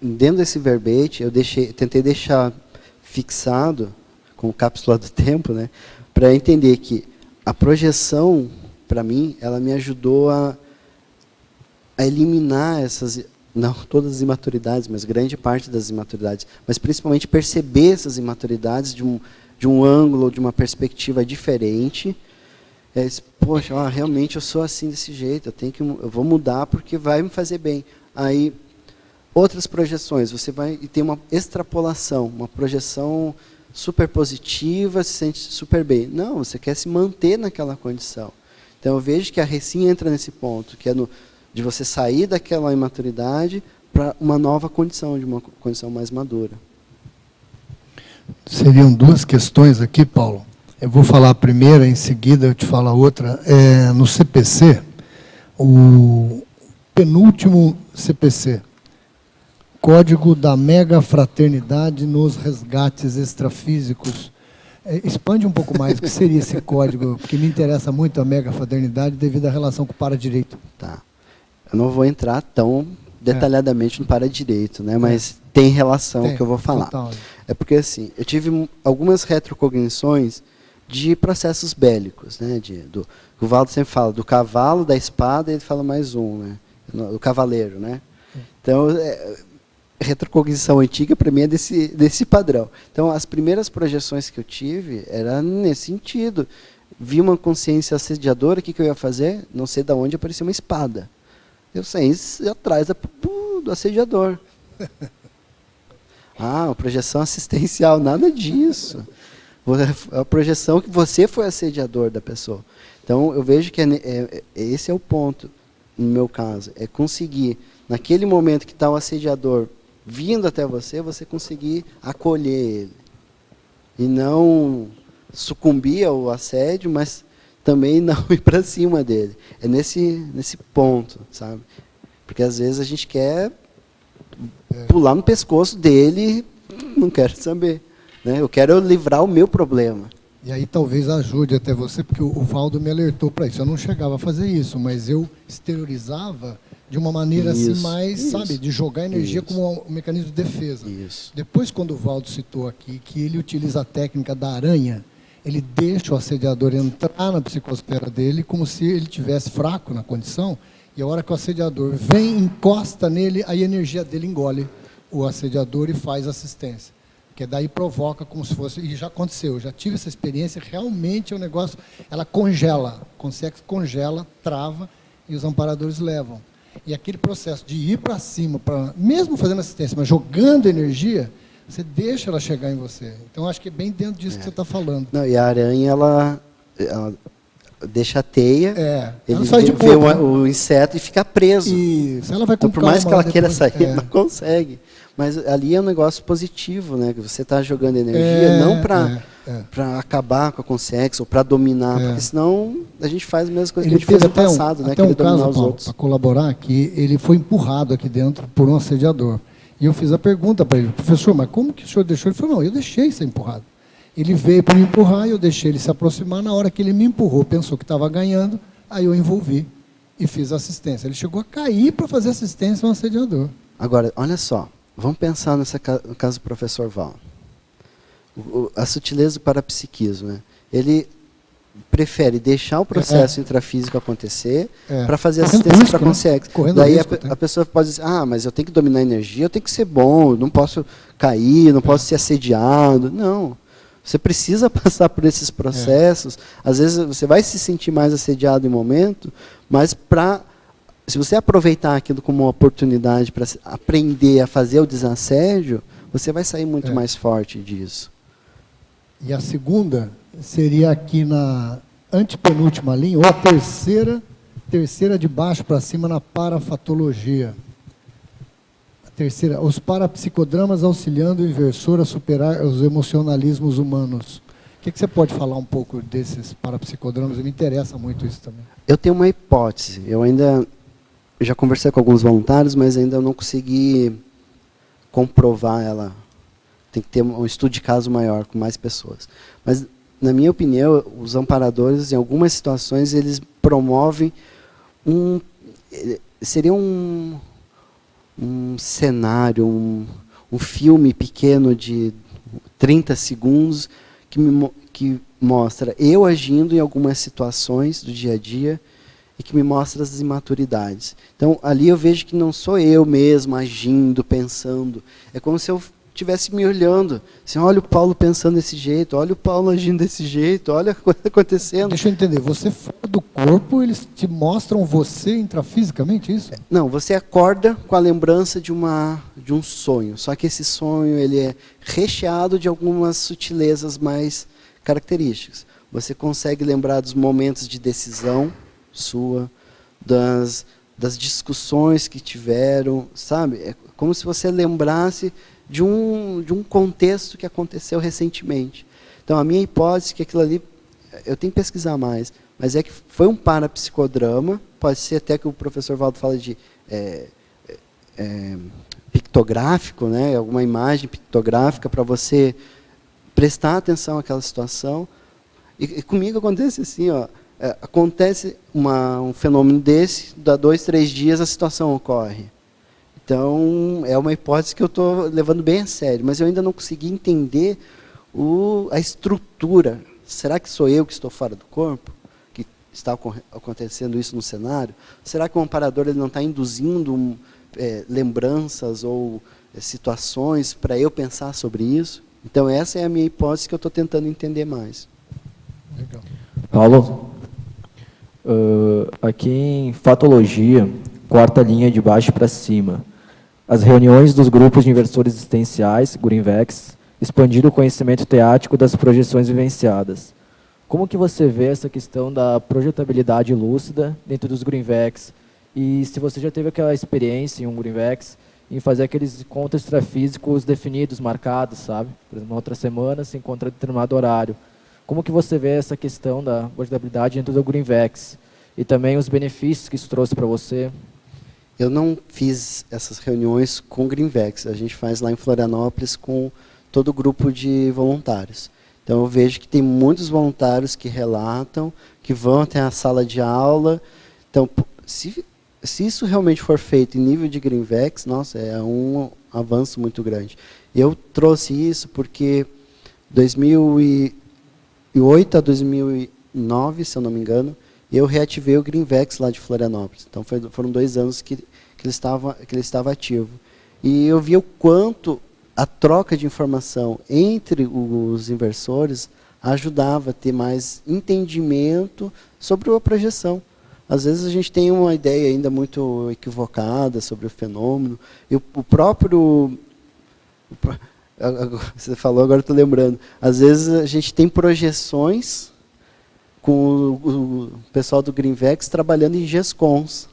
dentro desse verbete, eu tentei deixar fixado, com cápsula do tempo, né, para entender que a projeção, para mim, ela me ajudou a eliminar não todas as imaturidades, mas grande parte das imaturidades, mas principalmente perceber essas imaturidades de um ângulo, de uma perspectiva diferente. Poxa, realmente eu sou assim desse jeito, eu vou mudar porque vai me fazer bem. Aí, outras projeções, você vai ter uma extrapolação, uma projeção super positiva, se sente super bem. Não, você quer se manter naquela condição. Então, eu vejo que a RECIM entra nesse ponto, que é de você sair daquela imaturidade para uma nova condição, de uma condição mais madura. Seriam duas questões aqui, Paulo. Eu vou falar a primeira, em seguida eu te falo a outra. No CPC, penúltimo CPC. Código da mega fraternidade nos resgates extrafísicos. Expande um pouco mais o que seria esse código, porque me interessa muito a mega fraternidade devido à relação com o para-direito. Tá. Eu não vou entrar tão detalhadamente no para-direito, né? Mas tem relação que eu vou falar. Total. É porque, assim, eu tive algumas retrocognições de processos bélicos, né? O Valdo sempre fala do cavalo, da espada, ele fala mais um, né? Do cavaleiro, né? Então, retrocognição antiga, para mim, é desse padrão. Então, as primeiras projeções que eu tive era nesse sentido. Vi uma consciência assediadora, o que eu ia fazer? Não sei de onde apareceu uma espada. Eu saí atrás do assediador. Uma projeção assistencial, nada disso. A projeção que você foi assediador da pessoa. Então, eu vejo que esse é o ponto, no meu caso, é conseguir, naquele momento que está o assediador vindo até você, você conseguir acolher ele. E não sucumbir ao assédio, mas também não ir para cima dele. É nesse ponto, sabe? Porque às vezes a gente quer pular no pescoço dele, não quero saber. Né? Eu quero livrar o meu problema. E aí talvez ajude até você, porque o Valdo me alertou para isso. Eu não chegava a fazer isso, mas eu exteriorizava de uma maneira assim mais, sabe, de jogar energia como um mecanismo de defesa. Isso. Depois, quando o Valdo citou aqui que ele utiliza a técnica da aranha, ele deixa o assediador entrar na psicosfera dele como se ele tivesse fraco na condição, e a hora que o assediador vem, encosta nele, a energia dele engole o assediador e faz assistência. Que daí provoca como se fosse, e já aconteceu, já tive essa experiência, realmente é um negócio, ela congela, congela, trava, e os amparadores levam. E aquele processo de ir para cima, mesmo fazendo assistência, mas jogando energia, você deixa ela chegar em você. Então, acho que é bem dentro disso que você está falando. Não, e a aranha, ela deixa a teia, ele vê o inseto e fica preso. Isso, ela vai com então, por mais que ela queira depois, sair, não consegue. Mas ali é um negócio positivo, né? Que você está jogando energia, não para acabar com a consciência ou para dominar, porque senão a gente faz a mesma coisa que a gente fez no passado, né? Até um caso, Paulo, para colaborar, que ele foi empurrado aqui dentro por um assediador. E eu fiz a pergunta para ele, professor, mas como que o senhor deixou? Ele falou, não, eu deixei ser empurrado. Ele veio para me empurrar, eu deixei ele se aproximar, na hora que ele me empurrou, pensou que estava ganhando, aí eu envolvi e fiz assistência. Ele chegou a cair para fazer assistência a um assediador. Agora, olha só, vamos pensar no caso do professor Val. A sutileza do parapsiquismo, né? Ele prefere deixar o processo intrafísico acontecer para fazer assistência para a consciência. Daí a pessoa pode dizer, mas eu tenho que dominar a energia, eu tenho que ser bom, eu não posso cair, não posso ser assediado. Não. Você precisa passar por esses processos. Às vezes você vai se sentir mais assediado em momento, mas se você aproveitar aquilo como uma oportunidade para aprender a fazer o desassédio, você vai sair muito mais forte disso. E a segunda seria aqui na antepenúltima linha, ou a terceira de baixo para cima na parafatologia. A terceira, os parapsicodramas auxiliando o inversor a superar os emocionalismos humanos. O que você pode falar um pouco desses parapsicodramas? Me interessa muito isso também. Eu tenho uma hipótese. Eu já conversei com alguns voluntários, mas ainda não consegui comprovar ela. Tem que ter um estudo de caso maior, com mais pessoas. Mas, na minha opinião, os amparadores, em algumas situações, eles promovem seria um cenário, um filme pequeno de 30 segundos que mostra eu agindo em algumas situações do dia a dia e que me mostra as imaturidades. Então, ali eu vejo que não sou eu mesmo agindo, pensando. É como se eu estivesse me olhando. Assim, olha o Paulo pensando desse jeito, olha o Paulo agindo desse jeito, olha o que está acontecendo. Deixa eu entender, você fora do corpo, eles te mostram você intrafisicamente, isso? Não, você acorda com a lembrança de um sonho, só que esse sonho ele é recheado de algumas sutilezas mais características. Você consegue lembrar dos momentos de decisão sua, das discussões que tiveram, sabe? É como se você lembrasse de um contexto que aconteceu recentemente. Então, a minha hipótese é que aquilo ali, eu tenho que pesquisar mais, mas é que foi um parapsicodrama, pode ser até que o professor Valdo fala de pictográfico, né, alguma imagem pictográfica para você prestar atenção àquela situação. E comigo acontece assim, ó, acontece um fenômeno desse, dá 2, 3 dias a situação ocorre. Então, é uma hipótese que eu estou levando bem a sério, mas eu ainda não consegui entender a estrutura. Será que sou eu que estou fora do corpo? Que está acontecendo isso no cenário? Será que o amparador ele não está induzindo lembranças ou situações para eu pensar sobre isso? Então, essa é a minha hipótese que eu estou tentando entender mais. Legal. Paulo, aqui em fatologia, 4ª linha de baixo para cima, as reuniões dos grupos de inversores existenciais, GreenVex, expandiram o conhecimento teático das projeções vivenciadas. Como que você vê essa questão da projetabilidade lúcida dentro dos GreenVex? E se você já teve aquela experiência em um GreenVex, em fazer aqueles encontros extrafísicos definidos, marcados, sabe? Por exemplo, na outra semana se encontra em determinado horário. Como que você vê essa questão da projetabilidade dentro do GreenVex? E também os benefícios que isso trouxe para você? Eu não fiz essas reuniões com o GreenVex. A gente faz lá em Florianópolis com todo o grupo de voluntários. Então, eu vejo que tem muitos voluntários que relatam, que vão até a sala de aula. Então, se isso realmente for feito em nível de GreenVex, nossa, é um avanço muito grande. Eu trouxe isso porque 2008 a 2009, se eu não me engano, eu reativei o GreenVex lá de Florianópolis. Então, foram 2 anos que ele estava ativo. E eu vi o quanto a troca de informação entre os inversores ajudava a ter mais entendimento sobre a projeção. Às vezes a gente tem uma ideia ainda muito equivocada sobre o fenômeno. E o próprio... Você falou, agora estou lembrando. Às vezes a gente tem projeções com o pessoal do GreenVex trabalhando em GESCONs.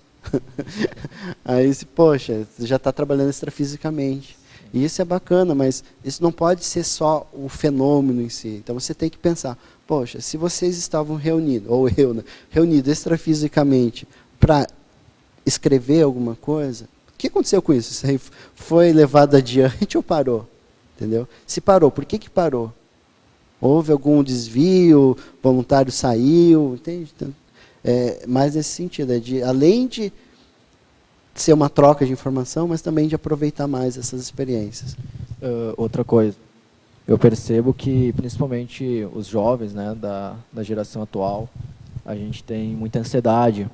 Aí, poxa, você já está trabalhando extrafisicamente. E isso é bacana, mas isso não pode ser só o fenômeno em si. Então você tem que pensar, poxa, se vocês estavam reunidos, ou eu, né, reunidos extrafisicamente para escrever alguma coisa, o que aconteceu com isso? Isso aí foi levado adiante ou parou? Entendeu? Se parou, por que parou? Houve algum desvio, voluntário saiu, entende? Então, mais nesse sentido, além de ser uma troca de informação, mas também de aproveitar mais essas experiências. Outra coisa, eu percebo que, principalmente os jovens, né, da geração atual, a gente tem muita ansiedade.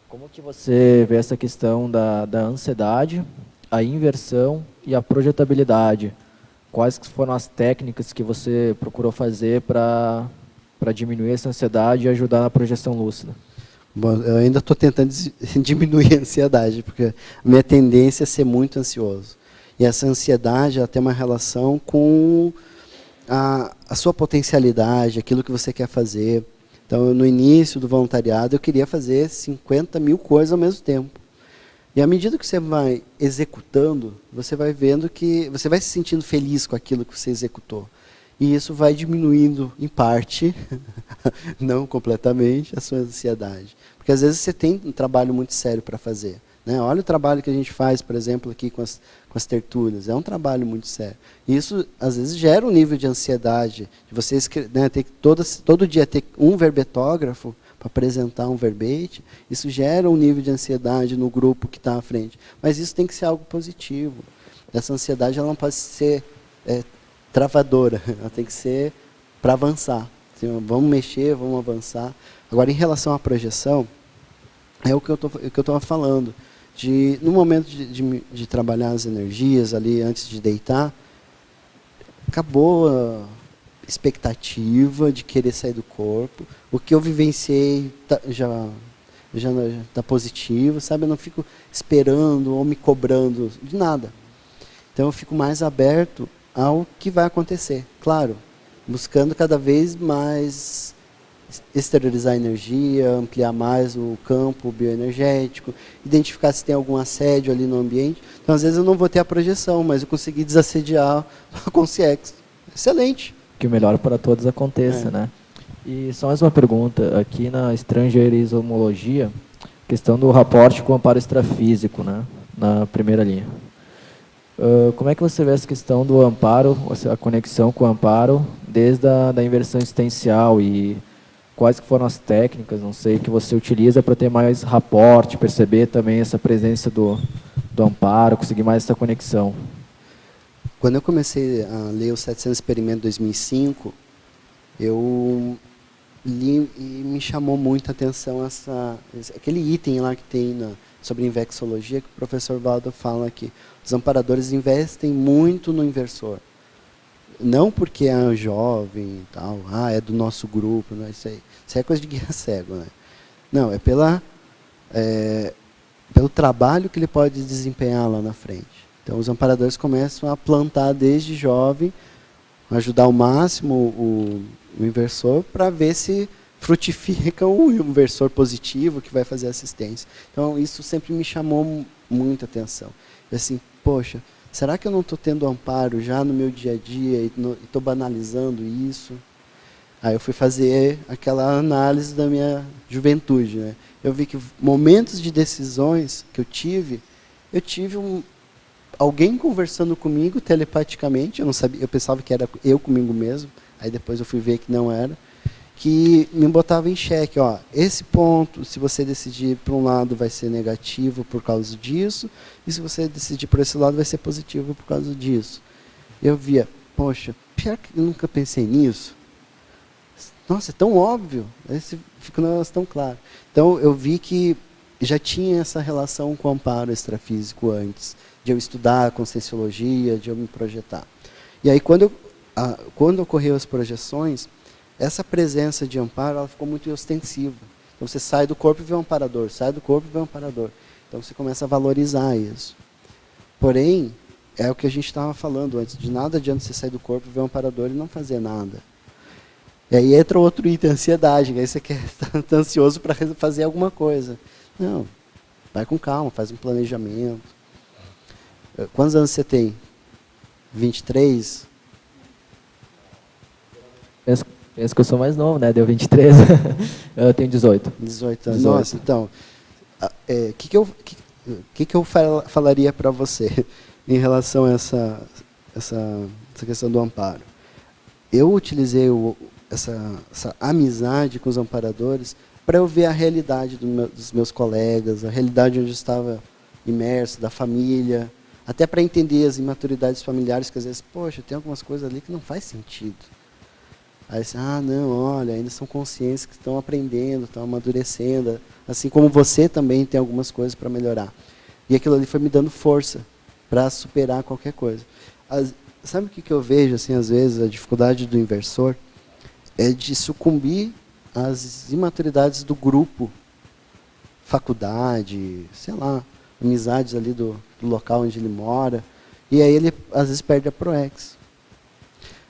Como que você vê essa questão da ansiedade, a inversão e a projetabilidade? Quais foram as técnicas que você procurou fazer para diminuir essa ansiedade e ajudar na projeção lúcida? Bom, eu ainda estou tentando diminuir a ansiedade, porque a minha tendência é ser muito ansioso. E essa ansiedade ela tem uma relação com a sua potencialidade, aquilo que você quer fazer. Então, no início do voluntariado, eu queria fazer 50 mil coisas ao mesmo tempo. E à medida que você vai executando, você vai vendo que você vai se sentindo feliz com aquilo que você executou. E isso vai diminuindo, em parte, não completamente, a sua ansiedade. Porque às vezes você tem um trabalho muito sério para fazer. Né? Olha o trabalho que a gente faz, por exemplo, aqui com as tertúlias. É um trabalho muito sério. E isso, às vezes, gera um nível de ansiedade. De você ter que todo dia ter um verbetógrafo para apresentar um verbete. Isso gera um nível de ansiedade no grupo que está à frente. Mas isso tem que ser algo positivo. Essa ansiedade ela não pode ser travadora. Ela tem que ser para avançar. Assim, vamos mexer, vamos avançar. Agora, em relação à projeção, é o que eu estava falando. No momento de trabalhar as energias ali antes de deitar, acabou a expectativa de querer sair do corpo. O que eu vivenciei já está positivo, sabe? Eu não fico esperando ou me cobrando de nada. Então eu fico mais aberto ao que vai acontecer. Claro, buscando cada vez mais exteriorizar a energia, ampliar mais o campo bioenergético, identificar se tem algum assédio ali no ambiente. Então, às vezes, eu não vou ter a projeção, mas eu consegui desassediar a consciência. Excelente. Que o melhor para todos aconteça, né? E só mais uma pergunta. Aqui na estrangeiromologia, questão do raporte com o amparo extrafísico, né, na primeira linha. Como é que você vê essa questão do amparo, a conexão com o amparo, desde a inversão existencial e quais que foram as técnicas, não sei, que você utiliza para ter mais raporte, perceber também essa presença do amparo, conseguir mais essa conexão? Quando eu comecei a ler o 700 Experimento 2005, eu li e me chamou muita atenção aquele item lá que tem sobre invexologia, que o professor Valdo fala que os amparadores investem muito no inversor. Não porque é jovem e tal, é do nosso grupo, não, isso é coisa de guia cego, né? Não, é pelo trabalho que ele pode desempenhar lá na frente. Então, os amparadores começam a plantar desde jovem, ajudar ao máximo o inversor para ver se frutifica um inversor positivo que vai fazer assistência. Então, isso sempre me chamou muita atenção. E assim, poxa, será que eu não estou tendo amparo já no meu dia a dia e estou banalizando isso? Aí eu fui fazer aquela análise da minha juventude, né? Eu vi que momentos de decisões que eu tive alguém conversando comigo telepaticamente, eu não sabia, eu pensava que era eu comigo mesmo, aí depois eu fui ver que não era, que me botava em xeque, esse ponto, se você decidir por um lado vai ser negativo por causa disso, e se você decidir por esse lado vai ser positivo por causa disso. Eu via, poxa, pior que eu nunca pensei nisso. Nossa, é tão óbvio, fica um negócio tão claro. Então eu vi que já tinha essa relação com o amparo extrafísico antes, de eu estudar a conscienciologia, de eu me projetar. E aí quando ocorreu as projeções, essa presença de amparo ela ficou muito ostensiva. Então você sai do corpo e vê um amparador, sai do corpo e vê um amparador. Então você começa a valorizar isso. Porém, é o que a gente estava falando antes, de nada adianta você sair do corpo e ver um amparador e não fazer nada. E aí entra outro item, ansiedade, aí você tá ansioso para fazer alguma coisa. Não, vai com calma, faz um planejamento. Quantos anos você tem? 23? Penso que eu sou mais novo, né? Deu 23. Eu tenho 18. 18 anos. 18. Nossa, então, que eu falaria para você em relação a essa questão do amparo? Eu utilizei essa amizade com os amparadores para eu ver a realidade dos meus colegas, a realidade onde eu estava imerso, da família, até para entender as imaturidades familiares, que às vezes, poxa, tem algumas coisas ali que não faz sentido. Aí você, não, olha, ainda são consciências que estão aprendendo, estão amadurecendo, assim como você também tem algumas coisas para melhorar. E aquilo ali foi me dando força para superar qualquer coisa. Sabe o que eu vejo, assim, às vezes, a dificuldade do inversor? É de sucumbir às imaturidades do grupo, faculdade, sei lá, amizades ali do local onde ele mora, e aí ele, às vezes, perde a ProEx.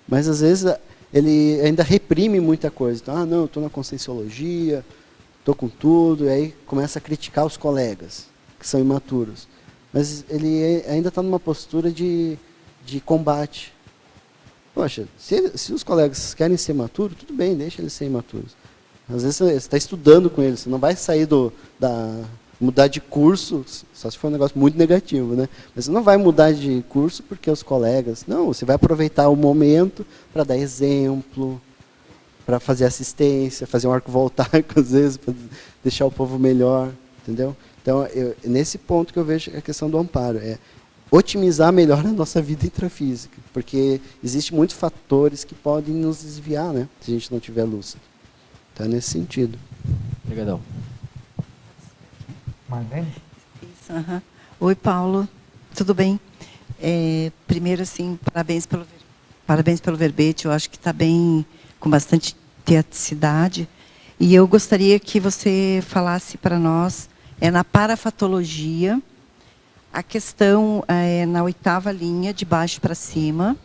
Mas, às vezes, ele ainda reprime muita coisa. Então, não, eu estou na conscienciologia, estou com tudo, e aí começa a criticar os colegas, que são imaturos. Mas ele ainda está numa postura de combate. Poxa, se os colegas querem ser maturos, tudo bem, deixa eles serem imaturos. Às vezes você está estudando com eles, você não vai sair mudar de curso, só se for um negócio muito negativo, né? Mas você não vai mudar de curso porque os colegas... Não, você vai aproveitar o momento para dar exemplo, para fazer assistência, fazer um arco voltaico, às vezes, para deixar o povo melhor, entendeu? Então, nesse ponto que eu vejo a questão do amparo, é otimizar melhor a nossa vida intrafísica, porque existem muitos fatores que podem nos desviar, né? Se a gente não tiver luz. Então, é nesse sentido. Obrigadão. Marlene? Isso, Oi, Paulo, tudo bem? Primeiro, assim, parabéns pelo verbete, eu acho que está bem, com bastante teaticidade, e eu gostaria que você falasse para nós, na parafatologia, a questão na 8ª linha, de baixo para cima,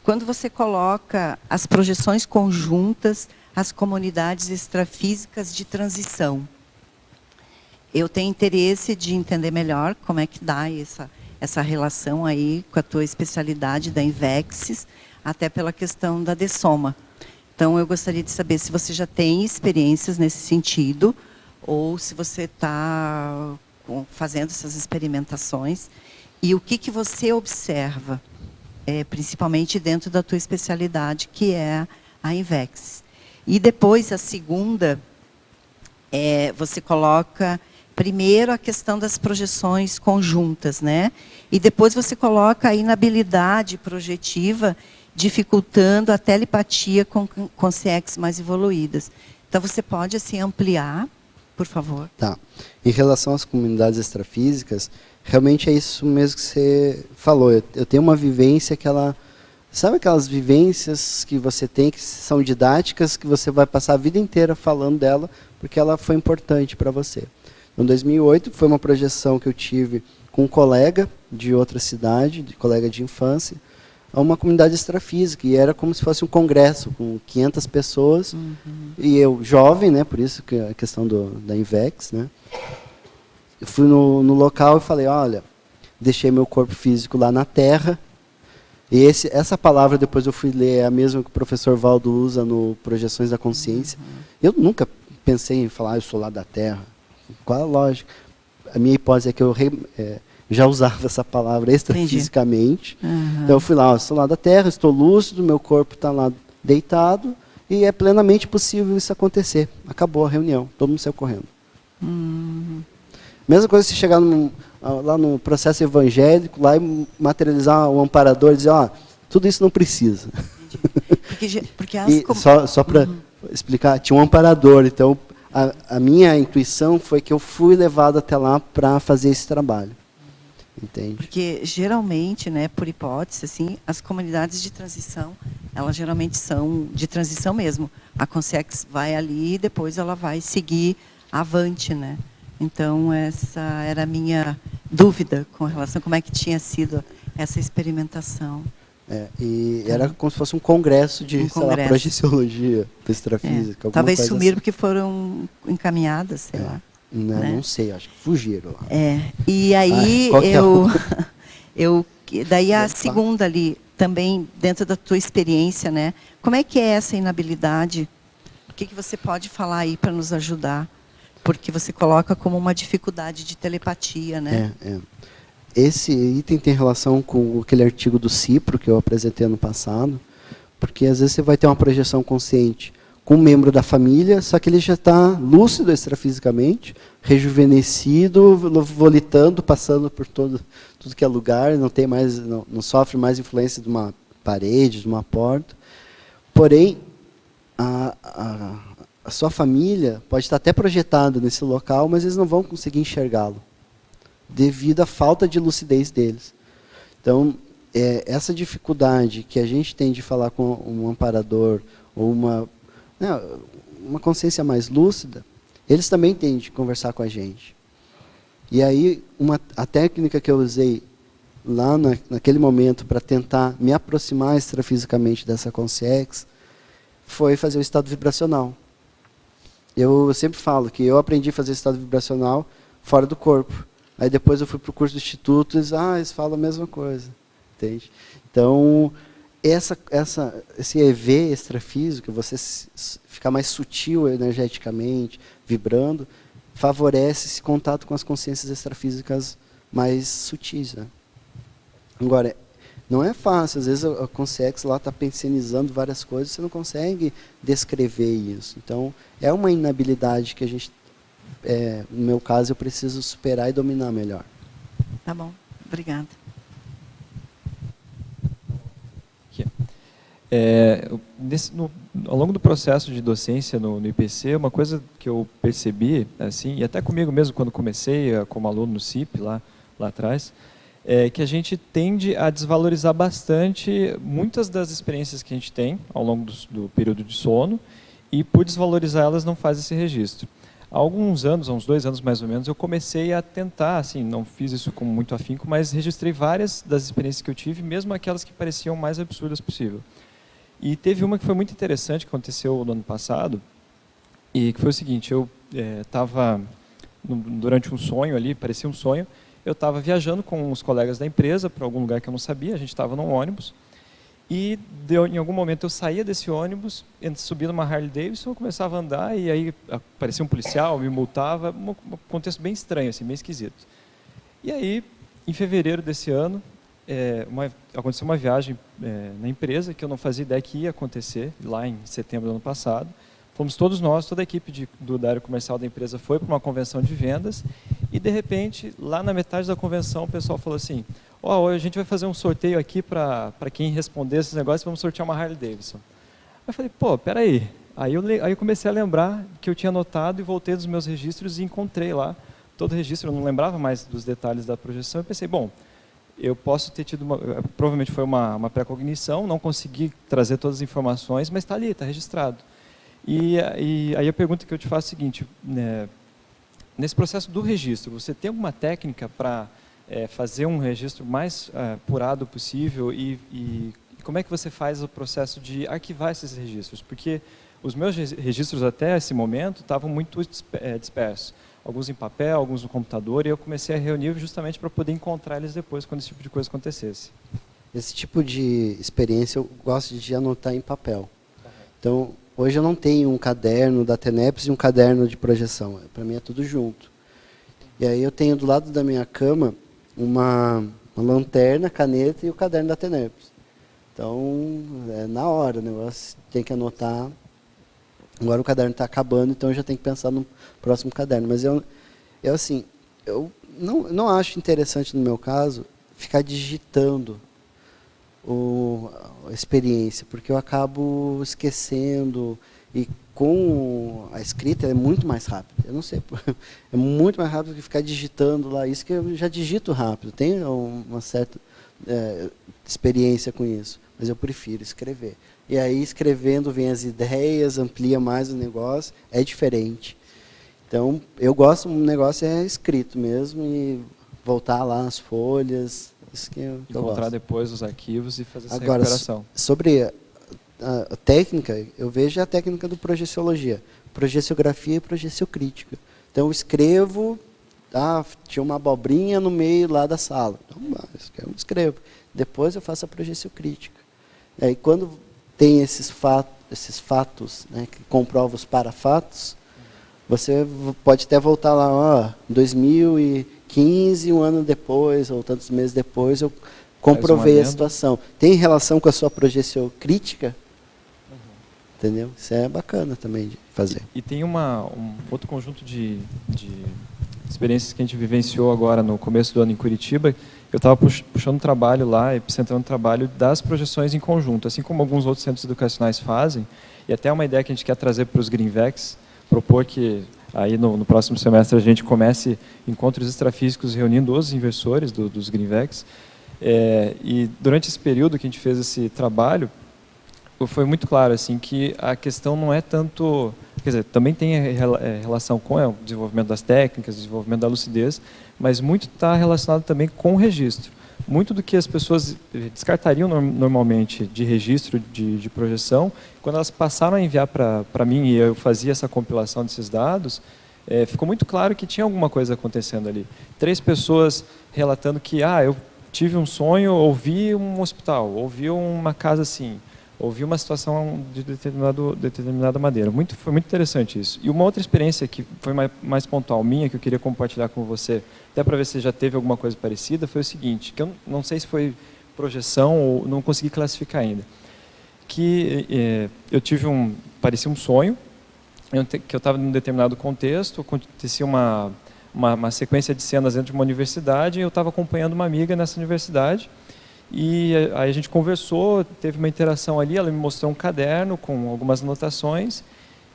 quando você coloca as projeções conjuntas, as comunidades extrafísicas de transição. Eu tenho interesse de entender melhor como é que dá essa relação aí com a tua especialidade da Invexis, até pela questão da dessoma. Então, eu gostaria de saber se você já tem experiências nesse sentido, ou se você está fazendo essas experimentações, e o que você observa, principalmente dentro da tua especialidade, que é a INVEX. E depois, a segunda, você coloca primeiro a questão das projeções conjuntas, né? E depois você coloca a inabilidade projetiva, dificultando a telepatia com CX mais evoluídas. Então, você pode assim ampliar, por favor? Tá. Em relação às comunidades extrafísicas, realmente é isso mesmo que você falou. Eu tenho uma vivência que ela... Sabe aquelas vivências que você tem, que são didáticas, que você vai passar a vida inteira falando dela, porque ela foi importante para você. Em 2008, foi uma projeção que eu tive com um colega de outra cidade, colega de infância, a uma comunidade extrafísica, e era como se fosse um congresso, com 500 pessoas, e eu, jovem, né, por isso que a questão da INVEX, né, eu fui no local e falei, olha, deixei meu corpo físico lá na Terra, e essa palavra depois eu fui ler, é a mesma que o professor Valdo usa no Projeções da Consciência. Eu nunca pensei em falar, eu sou lá da Terra. Qual a lógica? A minha hipótese é que eu já usava essa palavra extrafisicamente. Então eu fui lá, sou lá da Terra, estou lúcido, meu corpo está lá deitado, e é plenamente possível isso acontecer. Acabou a reunião, todo mundo saiu correndo. Mesma coisa se chegar lá no processo evangélico, lá e materializar o amparador e dizer, tudo isso não precisa. Porque só para explicar, tinha um amparador, então a minha intuição foi que eu fui levado até lá para fazer esse trabalho. Entende? Porque geralmente, né, por hipótese, assim, as comunidades de transição, elas geralmente são de transição mesmo. A Consex vai ali e depois ela vai seguir avante, né? Então, essa era a minha dúvida com relação a como é que tinha sido essa experimentação. E era como se fosse um congresso de sei lá, projeciologia, extrafísica. Talvez sumiram assim. porque foram encaminhadas, sei lá. Não, né? Não sei, acho que fugiram. E aí daí a segunda ali, também dentro da tua experiência, né? Como é que é essa inabilidade? O que você pode falar aí para nos ajudar? Porque você coloca como uma dificuldade de telepatia, né? Esse item tem relação com aquele artigo do Cipro que eu apresentei ano passado, porque às vezes você vai ter uma projeção consciente com um membro da família, só que ele já está lúcido extrafisicamente, rejuvenescido, volitando, passando por tudo que é lugar, não sofre mais influência de uma parede, de uma porta. Porém, a sua família pode estar até projetada nesse local, mas eles não vão conseguir enxergá-lo, devido à falta de lucidez deles. Então, essa dificuldade que a gente tem de falar com um amparador, ou uma consciência mais lúcida, eles também têm de conversar com a gente. E aí, a técnica que eu usei lá naquele momento para tentar me aproximar extrafisicamente dessa consciência foi fazer o estado vibracional. Eu sempre falo que eu aprendi a fazer estado vibracional fora do corpo. Aí depois eu fui para o curso do Instituto e eles falam a mesma coisa. Entende? Então, esse EV extrafísico, você ficar mais sutil energeticamente, vibrando, favorece esse contato com as consciências extrafísicas mais sutis. Né? Agora, não é fácil, às vezes a consciência lá está pensionizando várias coisas, você não consegue descrever isso. Então, é uma inabilidade que a gente, no meu caso, eu preciso superar e dominar melhor. Tá bom, obrigada. Ao longo do processo de docência no IPC, uma coisa que eu percebi, assim, e até comigo mesmo quando comecei como aluno no CIP, lá atrás, é que a gente tende a desvalorizar bastante muitas das experiências que a gente tem ao longo do período de sono, e por desvalorizar elas não faz esse registro. Há alguns anos, há uns 2 anos mais ou menos, eu comecei a tentar, assim, não fiz isso com muito afinco, mas registrei várias das experiências que eu tive, mesmo aquelas que pareciam mais absurdas possível. E teve uma que foi muito interessante, que aconteceu no ano passado, e que foi o seguinte, eu estava, durante um sonho ali, parecia um sonho, eu estava viajando com os colegas da empresa para algum lugar que eu não sabia, a gente estava num ônibus, E em algum momento eu saía desse ônibus, subia numa Harley Davidson, começava a andar e aí aparecia um policial, me multava, um contexto bem estranho, assim, bem esquisito. E aí, em fevereiro desse ano, aconteceu uma viagem na empresa que eu não fazia ideia que ia acontecer, lá em setembro do ano passado. Fomos todos nós, toda a equipe da área comercial da empresa foi para uma convenção de vendas e, de repente, lá na metade da convenção, o pessoal falou assim, hoje a gente vai fazer um sorteio aqui para quem responder esses negócios, vamos sortear uma Harley Davidson. Aí eu falei, peraí. Aí eu comecei a lembrar que eu tinha anotado e voltei dos meus registros e encontrei lá todo o registro, eu não lembrava mais dos detalhes da projeção, eu pensei, eu posso ter tido provavelmente foi uma pré-cognição, não consegui trazer todas as informações, mas está ali, está registrado. E aí a pergunta que eu te faço é a seguinte, nesse processo do registro, você tem alguma técnica para fazer um registro mais apurado possível e como é que você faz o processo de arquivar esses registros? Porque os meus registros até esse momento estavam muito dispersos. Alguns em papel, alguns no computador, e eu comecei a reunir justamente para poder encontrar eles depois, quando esse tipo de coisa acontecesse. Esse tipo de experiência eu gosto de anotar em papel. Então, hoje eu não tenho um caderno da TENEPS e um caderno de projeção. Para mim é tudo junto. E aí eu tenho do lado da minha cama uma lanterna, caneta e o caderno da TENEPS. Então, na hora, o negócio tem que anotar. Agora o caderno está acabando, então eu já tenho que pensar no próximo caderno. Mas eu não acho interessante, no meu caso, ficar digitando a experiência, porque eu acabo esquecendo, e com a escrita é muito mais rápido. Eu não sei, é muito mais rápido que ficar digitando lá. Isso que eu já digito rápido, tenho uma certa experiência com isso, mas eu prefiro escrever. E aí, escrevendo, vem as ideias, amplia mais o negócio, é diferente. Então, eu gosto, o negócio é escrito mesmo, e voltar lá nas folhas, isso que eu encontrar gosto. Depois os arquivos e fazer essa Agora, recuperação. Sobre a técnica, eu vejo a técnica do projeciologia, projeciografia e projeciocrítica. Então, eu escrevo, tinha uma abobrinha no meio lá da sala, então, eu escrevo. Depois eu faço a projeciocrítica. E aí, quando tem esses fatos, né, que comprovam os parafatos, você pode até voltar lá, 2015, um ano depois, ou tantos meses depois, eu comprovei a situação. Tem relação com a sua projeciocrítica? Entendeu? Isso é bacana também de fazer. E tem um outro conjunto de experiências que a gente vivenciou agora no começo do ano em Curitiba. Eu estava puxando trabalho lá, apresentando trabalho das projeções em conjunto, assim como alguns outros centros educacionais fazem, e até uma ideia que a gente quer trazer para os Greenvex, propor que aí no próximo semestre a gente comece encontros extrafísicos reunindo os inversores dos Greenvex. E durante esse período que a gente fez esse trabalho, foi muito claro assim, que a questão não é tanto... Quer dizer, também tem relação com o desenvolvimento das técnicas, o desenvolvimento da lucidez, mas muito está relacionado também com o registro. Muito do que as pessoas descartariam normalmente de registro de projeção, quando elas passaram a enviar para mim e eu fazia essa compilação desses dados, ficou muito claro que tinha alguma coisa acontecendo ali. 3 pessoas relatando que eu tive um sonho, ouvi um hospital, ouvi uma casa assim, ouvi uma situação de determinada maneira. Foi muito interessante isso. E uma outra experiência que foi mais pontual minha, que eu queria compartilhar com você, até para ver se já teve alguma coisa parecida, foi o seguinte, que eu não sei se foi projeção ou não consegui classificar ainda. Que eu tive parecia um sonho, que eu estava em um determinado contexto, acontecia uma sequência de cenas dentro de uma universidade, e eu estava acompanhando uma amiga nessa universidade, e aí a gente conversou, teve uma interação ali, ela me mostrou um caderno com algumas anotações,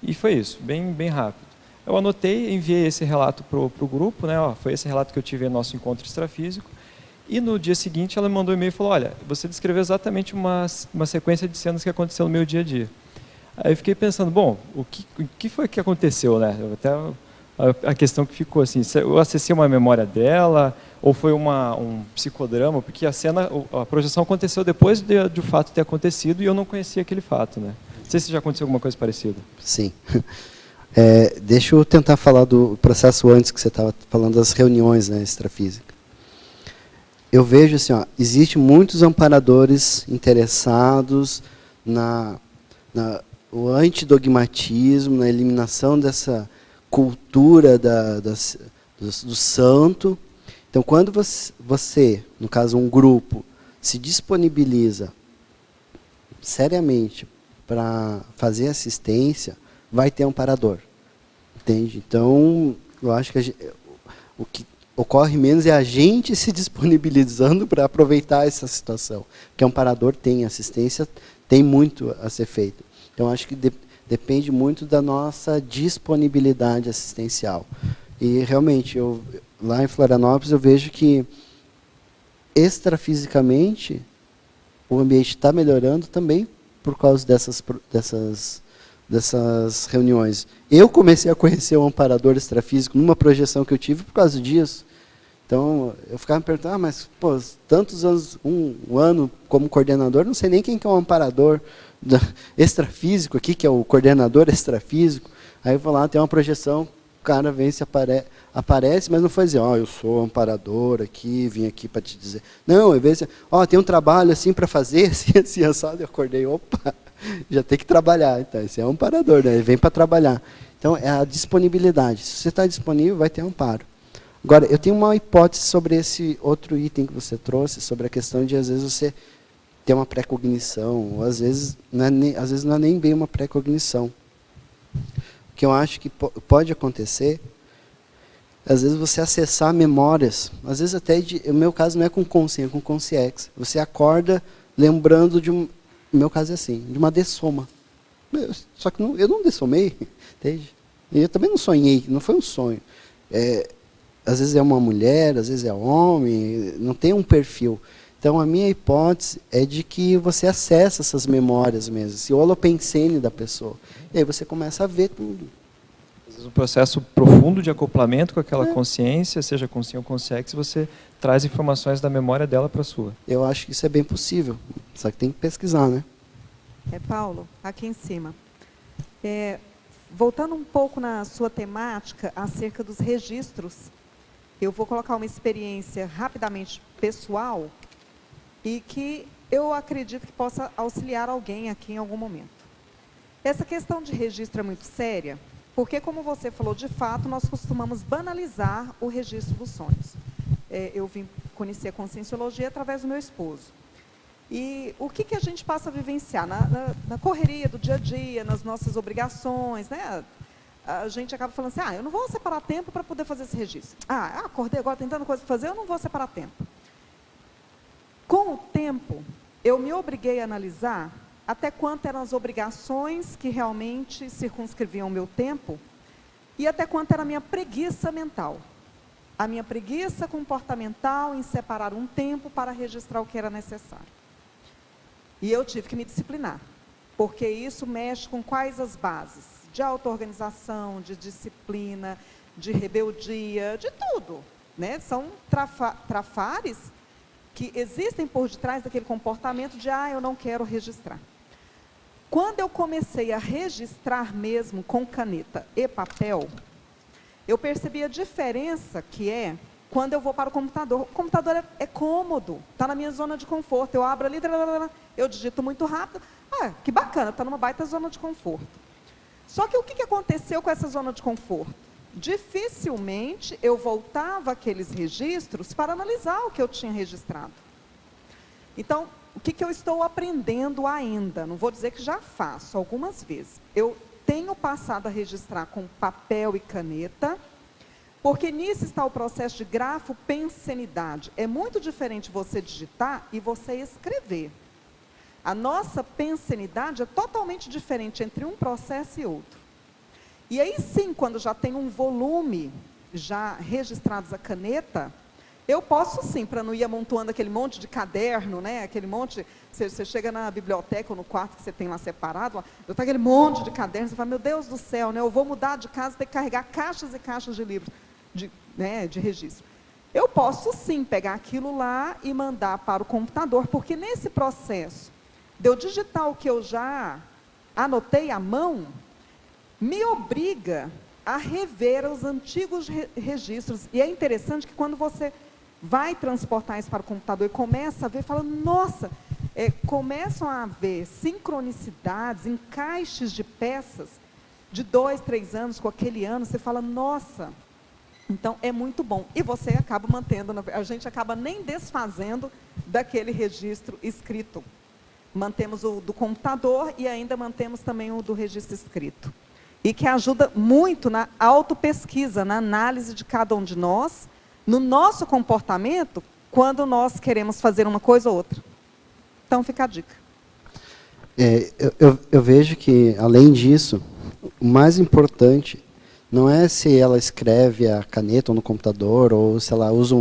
e foi isso, bem rápido. Eu anotei, enviei esse relato para o grupo, né, foi esse relato que eu tive no nosso encontro extrafísico, e no dia seguinte ela me mandou um e-mail e falou, olha, você descreveu exatamente uma sequência de cenas que aconteceu no meu dia a dia. Aí eu fiquei pensando, bom, o que foi que aconteceu, né? Até a questão que ficou assim, eu acessei uma memória dela, ou foi um psicodrama, porque a projeção aconteceu depois de o fato ter acontecido e eu não conhecia aquele fato, né? Não sei se já aconteceu alguma coisa parecida. Sim. Deixa eu tentar falar do processo antes que você estava falando das reuniões, né, extrafísica. eu vejo assim, existe muitos amparadores interessados o antidogmatismo, na eliminação dessa cultura do santo. Então, quando você, no caso um grupo, se disponibiliza seriamente para fazer assistência, vai ter amparador. Entende? Então, eu acho que o que ocorre menos é a gente se disponibilizando para aproveitar essa situação. Porque amparador tem assistência, tem muito a ser feito. Então, acho que depende muito da nossa disponibilidade assistencial. E, realmente, lá em Florianópolis, eu vejo que, extrafisicamente, o ambiente está melhorando também por causa dessas reuniões. Eu comecei a conhecer o amparador extrafísico numa projeção que eu tive por causa disso. Então, eu ficava me perguntando, mas, pô, tantos anos, um ano como coordenador, não sei nem quem que é o amparador extrafísico aqui, que é o coordenador extrafísico. Aí eu vou lá, tem uma projeção, o cara vem, aparece, mas não foi dizer, eu sou amparador aqui, vim aqui para te dizer. Não, eu vejo, tem um trabalho assim para fazer, assim, assado, eu acordei, opa, já tem que trabalhar. Então, esse é um amparador, né? Ele vem para trabalhar. Então, é a disponibilidade. Se você está disponível, vai ter amparo. Agora, eu tenho uma hipótese sobre esse outro item que você trouxe, sobre a questão de, às vezes, você ter uma pré-cognição, ou às vezes não é nem bem uma pré-cognição. O que eu acho que pode acontecer, às vezes você acessar memórias, às vezes até, no meu caso não é com consciência, é com consciex. Você acorda lembrando no meu caso é assim, de uma dessoma. Só que eu não dessomei, entende? E eu também não sonhei, não foi um sonho. Às vezes é uma mulher, às vezes é homem, não tem um perfil. Então, a minha hipótese é de que você acessa essas memórias mesmo, esse holopensene da pessoa. E aí você começa a ver tudo. Às vezes um processo profundo de acoplamento com aquela consciência, seja consciência ou consciência, você traz informações da memória dela para a sua. Eu acho que isso é bem possível, só que tem que pesquisar, né? Paulo, aqui em cima. Voltando um pouco na sua temática acerca dos registros, eu vou colocar uma experiência rapidamente pessoal e que eu acredito que possa auxiliar alguém aqui em algum momento. Essa questão de registro é muito séria, porque, como você falou, de fato, nós costumamos banalizar o registro dos sonhos. Eu vim conhecer a conscienciologia através do meu esposo. E o que a gente passa a vivenciar? Na correria do dia a dia, nas nossas obrigações, né? A gente acaba falando assim, eu não vou separar tempo para poder fazer esse registro. Acordei agora, tem tanta coisa para fazer, eu não vou separar tempo. Com o tempo, eu me obriguei a analisar até quanto eram as obrigações que realmente circunscreviam o meu tempo e até quanto era a minha preguiça mental. A minha preguiça comportamental em separar um tempo para registrar o que era necessário. E eu tive que me disciplinar, porque isso mexe com quais as bases? De auto-organização, de disciplina, de rebeldia, de tudo, né? São trafares que existem por detrás daquele comportamento de, eu não quero registrar. Quando eu comecei a registrar mesmo com caneta e papel, eu percebi a diferença que é quando eu vou para o computador. O computador é cômodo, está na minha zona de conforto. Eu abro ali, eu digito muito rápido. Que bacana, está numa baita zona de conforto. Só que o que aconteceu com essa zona de conforto? Dificilmente eu voltava aqueles registros para analisar o que eu tinha registrado. Então, o que eu estou aprendendo ainda? Não vou dizer que já faço, algumas vezes. Eu tenho passado a registrar com papel e caneta, porque nisso está o processo de grafo-pensenidade. É muito diferente você digitar e você escrever. A nossa pensenidade é totalmente diferente entre um processo e outro. E aí sim, quando já tem um volume já registrados a caneta, eu posso sim, para não ir amontoando aquele monte de caderno, né? Aquele monte, você chega na biblioteca ou no quarto que você tem lá separado, eu tenho aquele monte de cadernos, você fala, meu Deus do céu, né? Eu vou mudar de casa, ter que carregar caixas e caixas de livros, de registro. Eu posso sim pegar aquilo lá e mandar para o computador, porque nesse processo de eu digitar o que eu já anotei à mão, me obriga a rever os antigos registros. E é interessante que quando você vai transportar isso para o computador e começa a ver, fala, nossa, começam a haver sincronicidades, encaixes de peças de 2, 3 anos com aquele ano, você fala, nossa, então é muito bom. E você acaba mantendo, a gente acaba nem desfazendo daquele registro escrito. Mantemos o do computador e ainda mantemos também o do registro escrito. E que ajuda muito na autopesquisa, na análise de cada um de nós, no nosso comportamento, quando nós queremos fazer uma coisa ou outra. Então, fica a dica. Eu vejo que, além disso, o mais importante não é se ela escreve a caneta ou no computador, ou se ela usa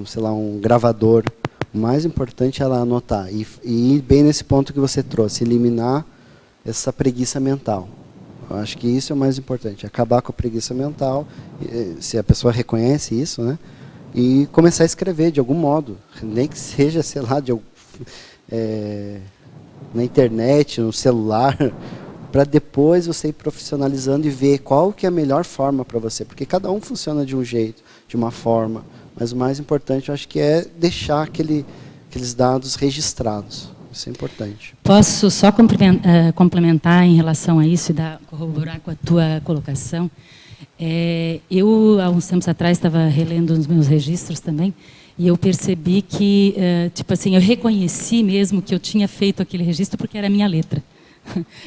sei lá, um gravador. O mais importante é ela anotar. E ir bem nesse ponto que você trouxe, eliminar essa preguiça mental. Eu acho que isso é o mais importante, acabar com a preguiça mental, se a pessoa reconhece isso, né? E começar a escrever de algum modo, nem que seja, sei lá, na internet, no celular, para depois você ir profissionalizando e ver qual que é a melhor forma para você, porque cada um funciona de um jeito, de uma forma, mas o mais importante eu acho que é deixar aqueles dados registrados. Isso é importante. Posso só complementar em relação a isso e corroborar com a tua colocação? Eu, há uns tempos atrás, estava relendo os meus registros também, e eu percebi que, tipo assim, eu reconheci mesmo que eu tinha feito aquele registro porque era a minha letra.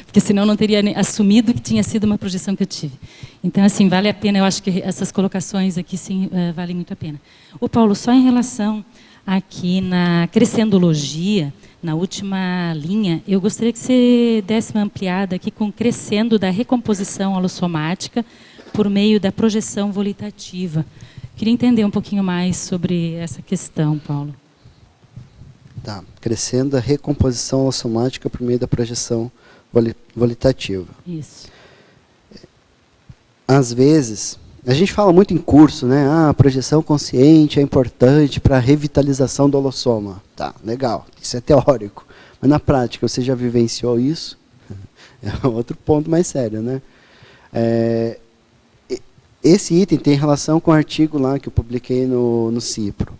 Porque senão eu não teria assumido que tinha sido uma projeção que eu tive. Então, assim, vale a pena, eu acho que essas colocações aqui, sim, valem muito a pena. Ô, Paulo, só em relação aqui na crescendologia, na última linha, eu gostaria que você desse uma ampliada aqui com crescendo da recomposição holossomática por meio da projeção volitativa. Queria entender um pouquinho mais sobre essa questão, Paulo. Tá, crescendo a recomposição holossomática por meio da projeção volitativa. Isso. Às vezes, a gente fala muito em curso, né? A projeção consciente é importante para a revitalização do holossoma. Tá, legal, isso é teórico. Mas na prática, você já vivenciou isso? É outro ponto mais sério, né? Esse item tem relação com o artigo lá que eu publiquei no Cipro.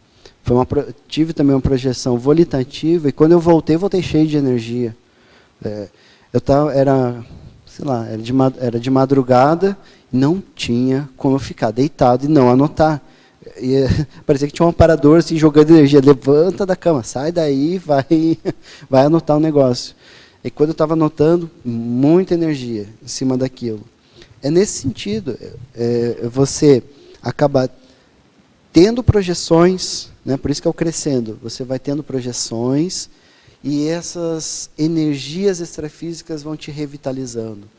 Tive também uma projeção volitativa, e quando eu voltei cheio de energia. Era de madrugada, não tinha como eu ficar deitado e não anotar. Parecia que tinha um amparador assim, jogando energia, levanta da cama, sai daí, vai anotar o negócio. E quando eu estava anotando, muita energia em cima daquilo. É nesse sentido, você acaba tendo projeções, né, por isso que é o crescendo, você vai tendo projeções e essas energias extrafísicas vão te revitalizando.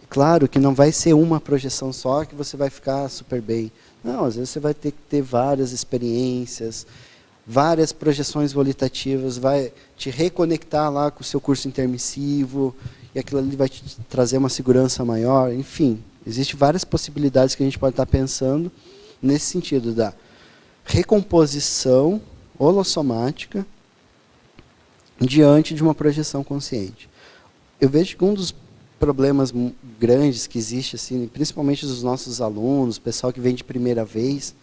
Claro que não vai ser uma projeção só que você vai ficar super bem. Não, às vezes você vai ter que ter várias experiências, várias projeções volitativas, vai te reconectar lá com o seu curso intermissivo, e aquilo ali vai te trazer uma segurança maior. Enfim, existem várias possibilidades que a gente pode estar pensando nesse sentido da recomposição holossomática diante de uma projeção consciente. Eu vejo que um dos problemas grandes que existe, assim, principalmente dos nossos alunos, pessoal que vem de primeira vez,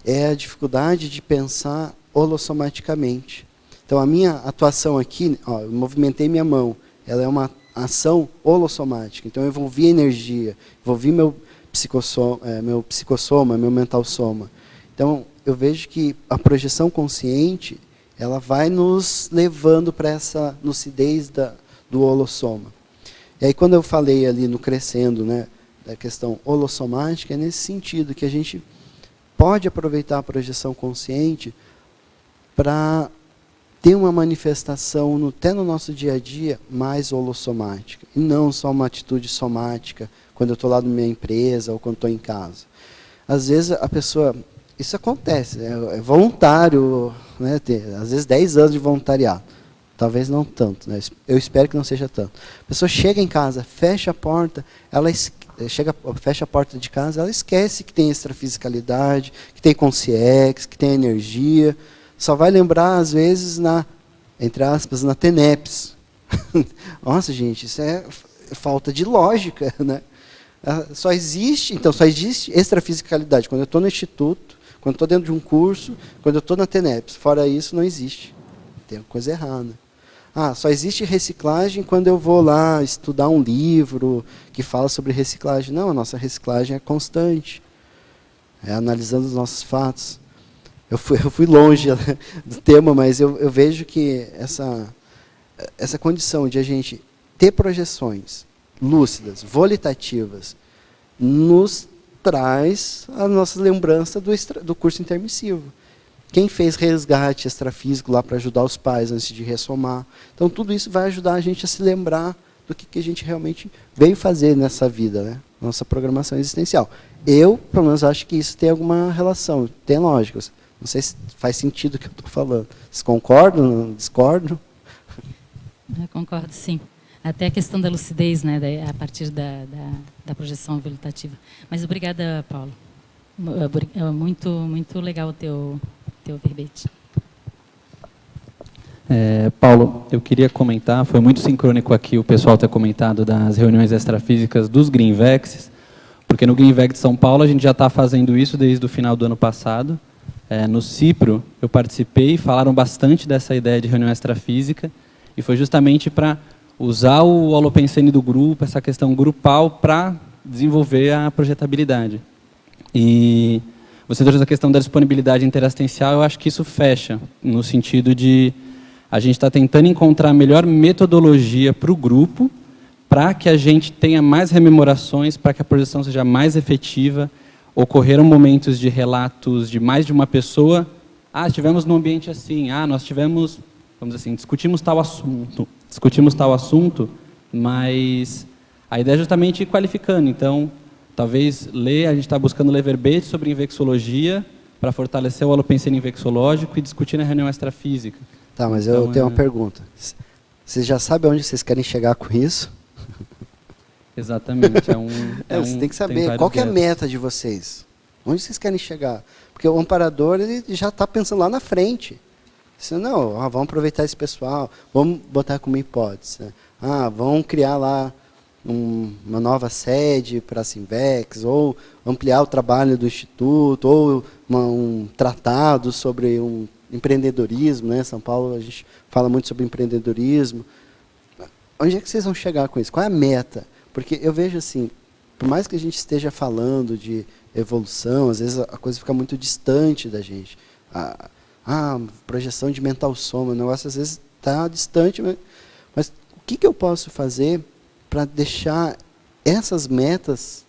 é a dificuldade de pensar holossomaticamente. Então, a minha atuação aqui, eu movimentei minha mão, ela é uma ação holossomática. Então, eu envolvi energia, envolvi meu psicossoma, meu mental soma. Então, eu vejo que a projeção consciente, ela vai nos levando para essa lucidez do holossoma. E aí, quando eu falei ali no crescendo, né, da questão holossomática, é nesse sentido que a gente pode aproveitar a projeção consciente para ter uma manifestação, até no nosso dia a dia, mais holossomática. E não só uma atitude somática, quando eu estou lá na minha empresa ou quando estou em casa. Às vezes a pessoa... Isso acontece, é voluntário, né, às vezes 10 anos de voluntariado. Talvez não tanto, né? Eu espero que não seja tanto. A pessoa chega em casa, fecha a porta, fecha a porta de casa, ela esquece que tem extrafisicalidade, que tem consciex, que tem energia. Só vai lembrar, às vezes, entre aspas, na TENEPS. Nossa, gente, isso é falta de lógica, né? Só existe extrafisicalidade quando eu estou no instituto, quando estou dentro de um curso, quando eu estou na TENEPS. Fora isso, não existe. Tem coisa errada. Só existe reciclagem quando eu vou lá estudar um livro que fala sobre reciclagem. Não, a nossa reciclagem é constante. É analisando os nossos fatos. Eu fui longe do tema, mas eu vejo que essa condição de a gente ter projeções lúcidas, volitativas, nos traz a nossa lembrança do curso intermissivo. Quem fez resgate extrafísico lá para ajudar os pais antes de ressomar. Então, tudo isso vai ajudar a gente a se lembrar do que a gente realmente veio fazer nessa vida, né? Nossa programação existencial. Eu, pelo menos, acho que isso tem alguma relação, tem lógica. Não sei se faz sentido o que eu estou falando. Vocês concordam? Não discordam? Eu concordo, sim. Até a questão da lucidez, né, a partir da projeção volitativa. Mas obrigada, Paulo. Muito legal o teu verbete. Paulo, eu queria comentar, foi muito sincrônico aqui o pessoal ter comentado das reuniões extrafísicas dos Greenvex, porque no Greenvex de São Paulo a gente já está fazendo isso desde o final do ano passado. No CIPRO eu participei, falaram bastante dessa ideia de reunião extrafísica, e foi justamente para usar o Holopensene do grupo, essa questão grupal, para desenvolver a projetabilidade. E você trouxe a questão da disponibilidade interassistencial, eu acho que isso fecha, no sentido de a gente está tentando encontrar a melhor metodologia para o grupo, para que a gente tenha mais rememorações, para que a projeção seja mais efetiva. Ocorreram momentos de relatos de mais de uma pessoa. Estivemos num ambiente assim, nós tivemos, vamos dizer assim, discutimos tal assunto, mas a ideia é justamente ir qualificando. Então, talvez a gente está buscando ler verbete sobre invexologia para fortalecer o holopensene invexológico e discutir na reunião extrafísica. Tá, mas eu tenho uma pergunta. Vocês já sabem onde vocês querem chegar com isso? Exatamente. Você tem que saber qual que é a meta de vocês. Onde vocês querem chegar? Porque o amparador ele já está pensando lá na frente. Não, vamos aproveitar esse pessoal, vamos botar como hipótese. Vamos criar lá uma nova sede para a Sinvex, ou ampliar o trabalho do Instituto, ou um tratado sobre empreendedorismo, né? São Paulo a gente fala muito sobre empreendedorismo. Onde é que vocês vão chegar com isso? Qual é a meta? Porque eu vejo assim, por mais que a gente esteja falando de evolução, às vezes a coisa fica muito distante da gente. Projeção de mental soma, o negócio às vezes está distante, mas o que eu posso fazer para deixar essas metas,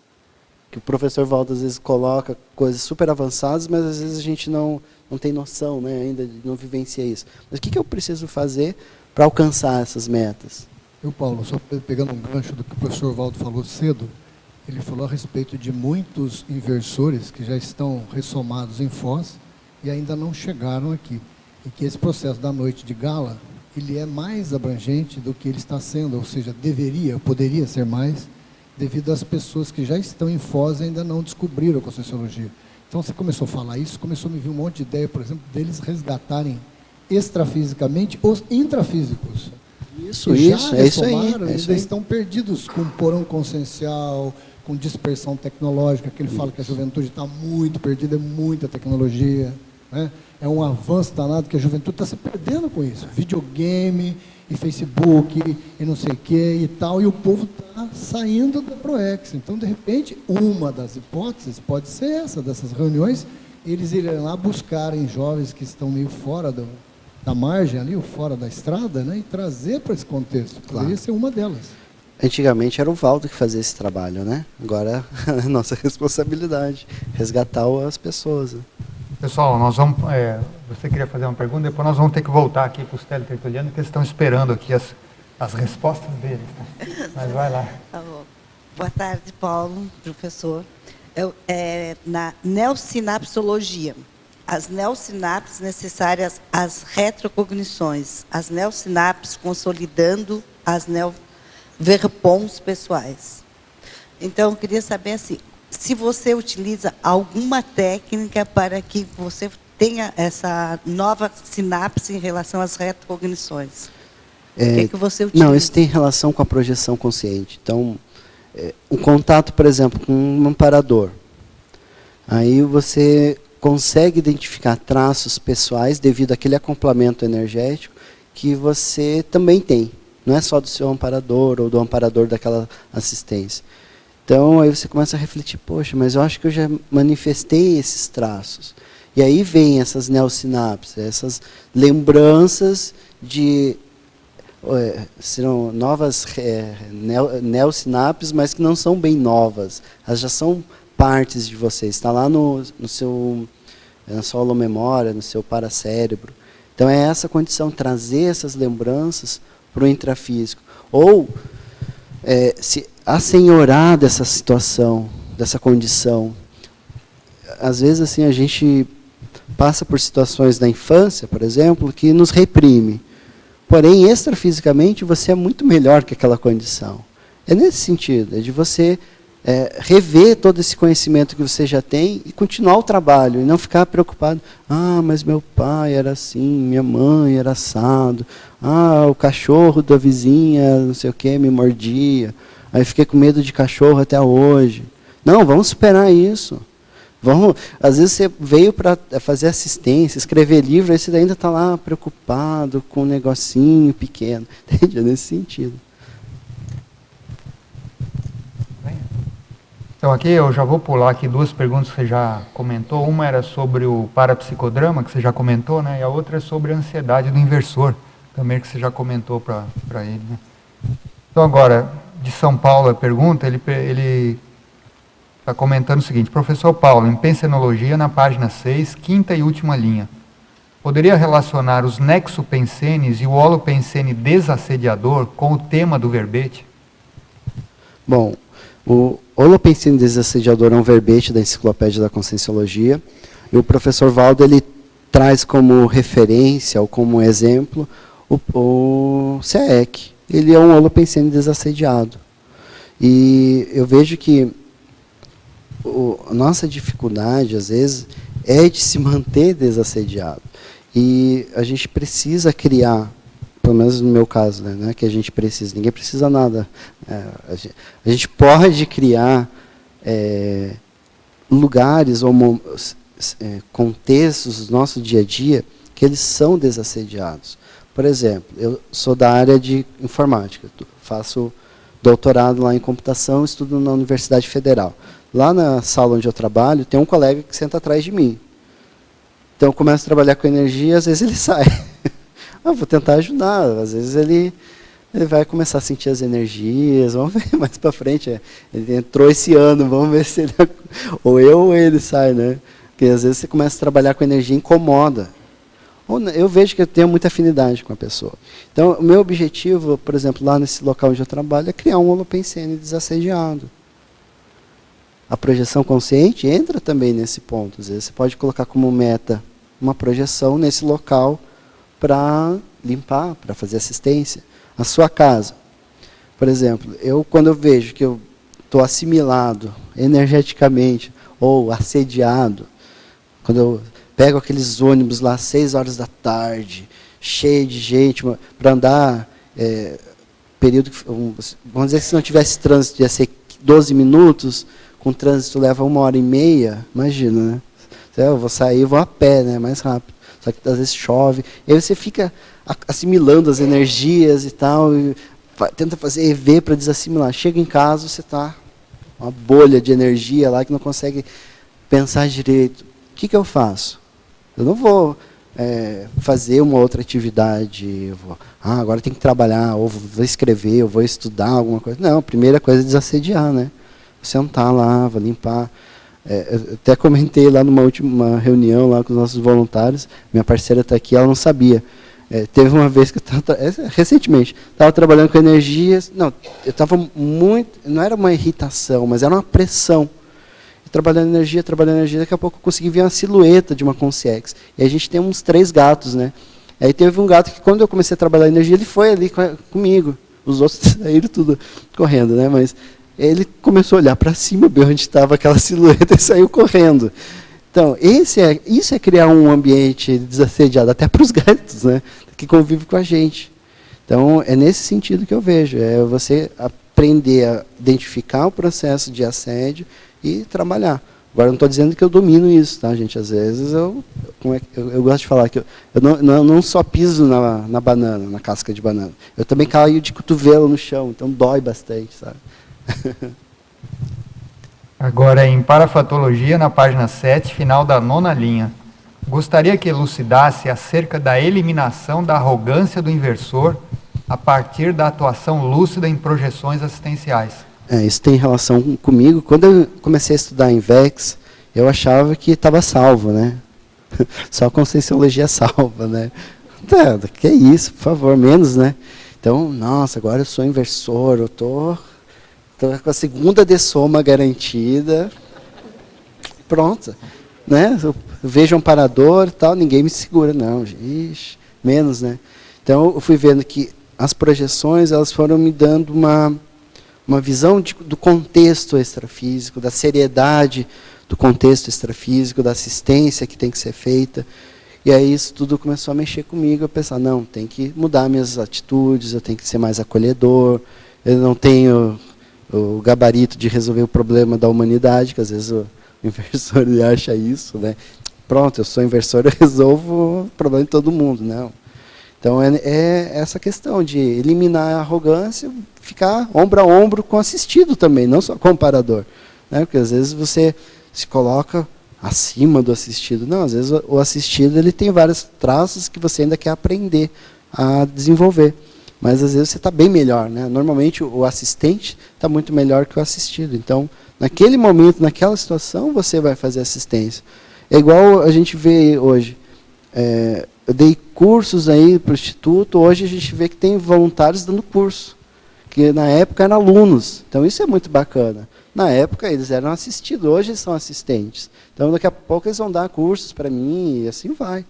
que o professor Valdo às vezes coloca coisas super avançadas, mas às vezes a gente não tem noção, né, ainda não vivencia isso. Mas o que eu preciso fazer para alcançar essas metas? Paulo, só pegando um gancho do que o professor Valdo falou cedo, ele falou a respeito de muitos inversores que já estão ressomados em Foz e ainda não chegaram aqui. E que esse processo da noite de gala, ele é mais abrangente do que ele está sendo, ou seja, poderia ser mais, devido às pessoas que já estão em Foz e ainda não descobriram a Conscienciologia. Então, você começou a falar isso, começou a me vir um monte de ideia, por exemplo, deles resgatarem extrafisicamente os intrafísicos. É isso aí. Ainda estão perdidos com porão consciencial, com dispersão tecnológica, que ele fala que a juventude está muito perdida, é muita tecnologia, né? É um avanço danado que a juventude está se perdendo com isso. Videogame e Facebook e não sei o que e tal, e o povo está saindo da Proex. Então, de repente, uma das hipóteses pode ser essa, dessas reuniões, eles irem lá buscarem jovens que estão meio fora da margem ali, ou fora da estrada, né, e trazer para esse contexto. Poderia ser uma delas. Antigamente era o Valdo que fazia esse trabalho, né? Agora é a nossa responsabilidade, resgatar as pessoas. Né? Pessoal, nós vamos, você queria fazer uma pergunta, depois nós vamos ter que voltar aqui para os teletertulianos, que eles estão esperando aqui as respostas deles. Né? Mas vai lá. Tá bom. Boa tarde, Paulo, professor. Na neosinapsologia, as neosinapses necessárias às retrocognições, as neosinapses consolidando as neoverpons pessoais. Então, eu queria saber assim, se você utiliza alguma técnica para que você tenha essa nova sinapse em relação às retrocognições. O que você utiliza? Não, isso tem relação com a projeção consciente. Então, um contato, por exemplo, com um amparador. Aí você consegue identificar traços pessoais devido àquele acoplamento energético que você também tem. Não é só do seu amparador ou do amparador daquela assistência. Então, aí você começa a refletir, poxa, mas eu acho que eu já manifestei esses traços. E aí vem essas neosinapses, essas lembranças de... serão novas neosinapses, mas que não são bem novas. Elas já são partes de você. Está lá na sua holomemória, no seu paracérebro. Então é essa condição, trazer essas lembranças para o intrafísico. Ou se assenhorar dessa situação, dessa condição. Às vezes assim, a gente passa por situações da infância, por exemplo, que nos reprime. Porém, extrafisicamente, você é muito melhor que aquela condição. É nesse sentido, é de você rever todo esse conhecimento que você já tem e continuar o trabalho, e não ficar preocupado, mas meu pai era assim, minha mãe era assado, o cachorro da vizinha, não sei o que, me mordia, aí fiquei com medo de cachorro até hoje. Não, vamos superar isso. Às vezes você veio para fazer assistência, escrever livro, aí você ainda está lá preocupado com um negocinho pequeno. Entende? É nesse sentido. Então aqui eu já vou pular aqui 2 perguntas que você já comentou. Uma era sobre o parapsicodrama, que você já comentou, né? E a outra é sobre a ansiedade do inversor, também que você já comentou para ele. Né? Então agora, de São Paulo a pergunta, ele está comentando o seguinte: professor Paulo, em Pensenologia, na página 6, quinta e última linha, poderia relacionar os nexopensenes e o holopensene desassediador com o tema do verbete? Bom, o holopensene desassediador é um verbete da Enciclopédia da Conscienciologia, e o professor Valdo ele traz como referência, ou como exemplo, o CEEC. Ele é um holopensene desassediado. E eu vejo que a nossa dificuldade, às vezes, é de se manter desassediado. E a gente precisa criar, pelo menos no meu caso, né, que a gente precisa, ninguém precisa nada. A gente pode criar lugares ou contextos do nosso dia a dia que eles são desassediados. Por exemplo, eu sou da área de informática, faço doutorado lá em computação, estudo na Universidade Federal. Lá na sala onde eu trabalho, tem um colega que senta atrás de mim. Então eu começo a trabalhar com energia, às vezes ele sai. Vou tentar ajudar, às vezes ele vai começar a sentir as energias, vamos ver mais para frente. Ele entrou esse ano, vamos ver se ele... Ou eu ou ele sai, né? Porque às vezes você começa a trabalhar com energia e incomoda. Eu vejo que eu tenho muita afinidade com a pessoa. Então, o meu objetivo, por exemplo, lá nesse local onde eu trabalho, é criar um holopensene desassediado. A projeção consciente entra também nesse ponto. Às vezes você pode colocar como meta uma projeção nesse local para limpar, para fazer assistência. A sua casa. Por exemplo, quando eu vejo que eu estou assimilado energeticamente ou assediado, quando eu pego aqueles ônibus lá às 6 horas da tarde, cheio de gente, para andar, período, vamos dizer que se não tivesse trânsito ia ser 12 minutos, com trânsito leva 1h30, imagina, né? Eu vou sair, vou a pé, né? Mais rápido. Só que às vezes chove, e aí você fica assimilando as energias e tal, e tenta fazer EV para desassimilar. Chega em casa, você está uma bolha de energia lá que não consegue pensar direito. O que eu faço? Eu não vou fazer uma outra atividade, agora tem que trabalhar, ou vou escrever, ou vou estudar alguma coisa. Não, a primeira coisa é desassediar, né? Sentar lá, vou limpar. Eu até comentei lá numa última reunião lá com os nossos voluntários, minha parceira está aqui, ela não sabia. Teve uma vez que eu estava, recentemente, estava trabalhando com energias, eu estava muito, não era uma irritação, mas era uma pressão. Trabalhando energia, daqui a pouco eu consegui ver uma silhueta de uma consciex. E a gente tem uns 3 gatos, né? Aí teve um gato que quando eu comecei a trabalhar energia, ele foi ali comigo. Os outros saíram tudo correndo, né? Mas ele começou a olhar para cima, ver onde estava aquela silhueta e saiu correndo. Então, isso é criar um ambiente desassediado, até para os gatos, né? Que convivem com a gente. Então, é nesse sentido que eu vejo. É você aprender a identificar o processo de assédio e trabalhar. Agora, não estou dizendo que eu domino isso, tá, gente? Às vezes eu gosto de falar que eu não só piso na banana, na casca de banana. Eu também caio de cotovelo no chão, então dói bastante, sabe? Agora, em parafatologia, na página 7, final da 9ª linha. Gostaria que elucidasse acerca da eliminação da arrogância do inversor a partir da atuação lúcida em projeções assistenciais. Isso tem relação comigo. Quando eu comecei a estudar INVEX, eu achava que estava salvo, né? Só a Conscienciologia salva, né? Que é isso, por favor, menos, né? Então, nossa, agora eu sou inversor, eu tô com a segunda de soma garantida, pronto, né? Eu vejo um parador e tal, ninguém me segura, não, ixi, menos, né? Então, eu fui vendo que as projeções, elas foram me dando uma visão do contexto extrafísico, da seriedade do contexto extrafísico, da assistência que tem que ser feita. E aí isso tudo começou a mexer comigo, eu pensar, não, tem que mudar minhas atitudes, eu tenho que ser mais acolhedor, eu não tenho o gabarito de resolver o problema da humanidade, que às vezes o inversor ele acha isso, né? Pronto, eu sou inversor, eu resolvo o problema de todo mundo, não. Então é essa questão de eliminar a arrogância, ficar ombro a ombro com o assistido também, não só com o parador, né? Porque às vezes você se coloca acima do assistido. Não, às vezes o assistido ele tem vários traços que você ainda quer aprender a desenvolver. Mas às vezes você está bem melhor, né? Normalmente o assistente está muito melhor que o assistido. Então, naquele momento, naquela situação, você vai fazer assistência. É igual a gente vê hoje. Eu dei cursos aí para o Instituto, hoje a gente vê que tem voluntários dando curso, que na época eram alunos. Então isso é muito bacana. Na época eles eram assistidos, hoje eles são assistentes. Então daqui a pouco eles vão dar cursos para mim e assim vai.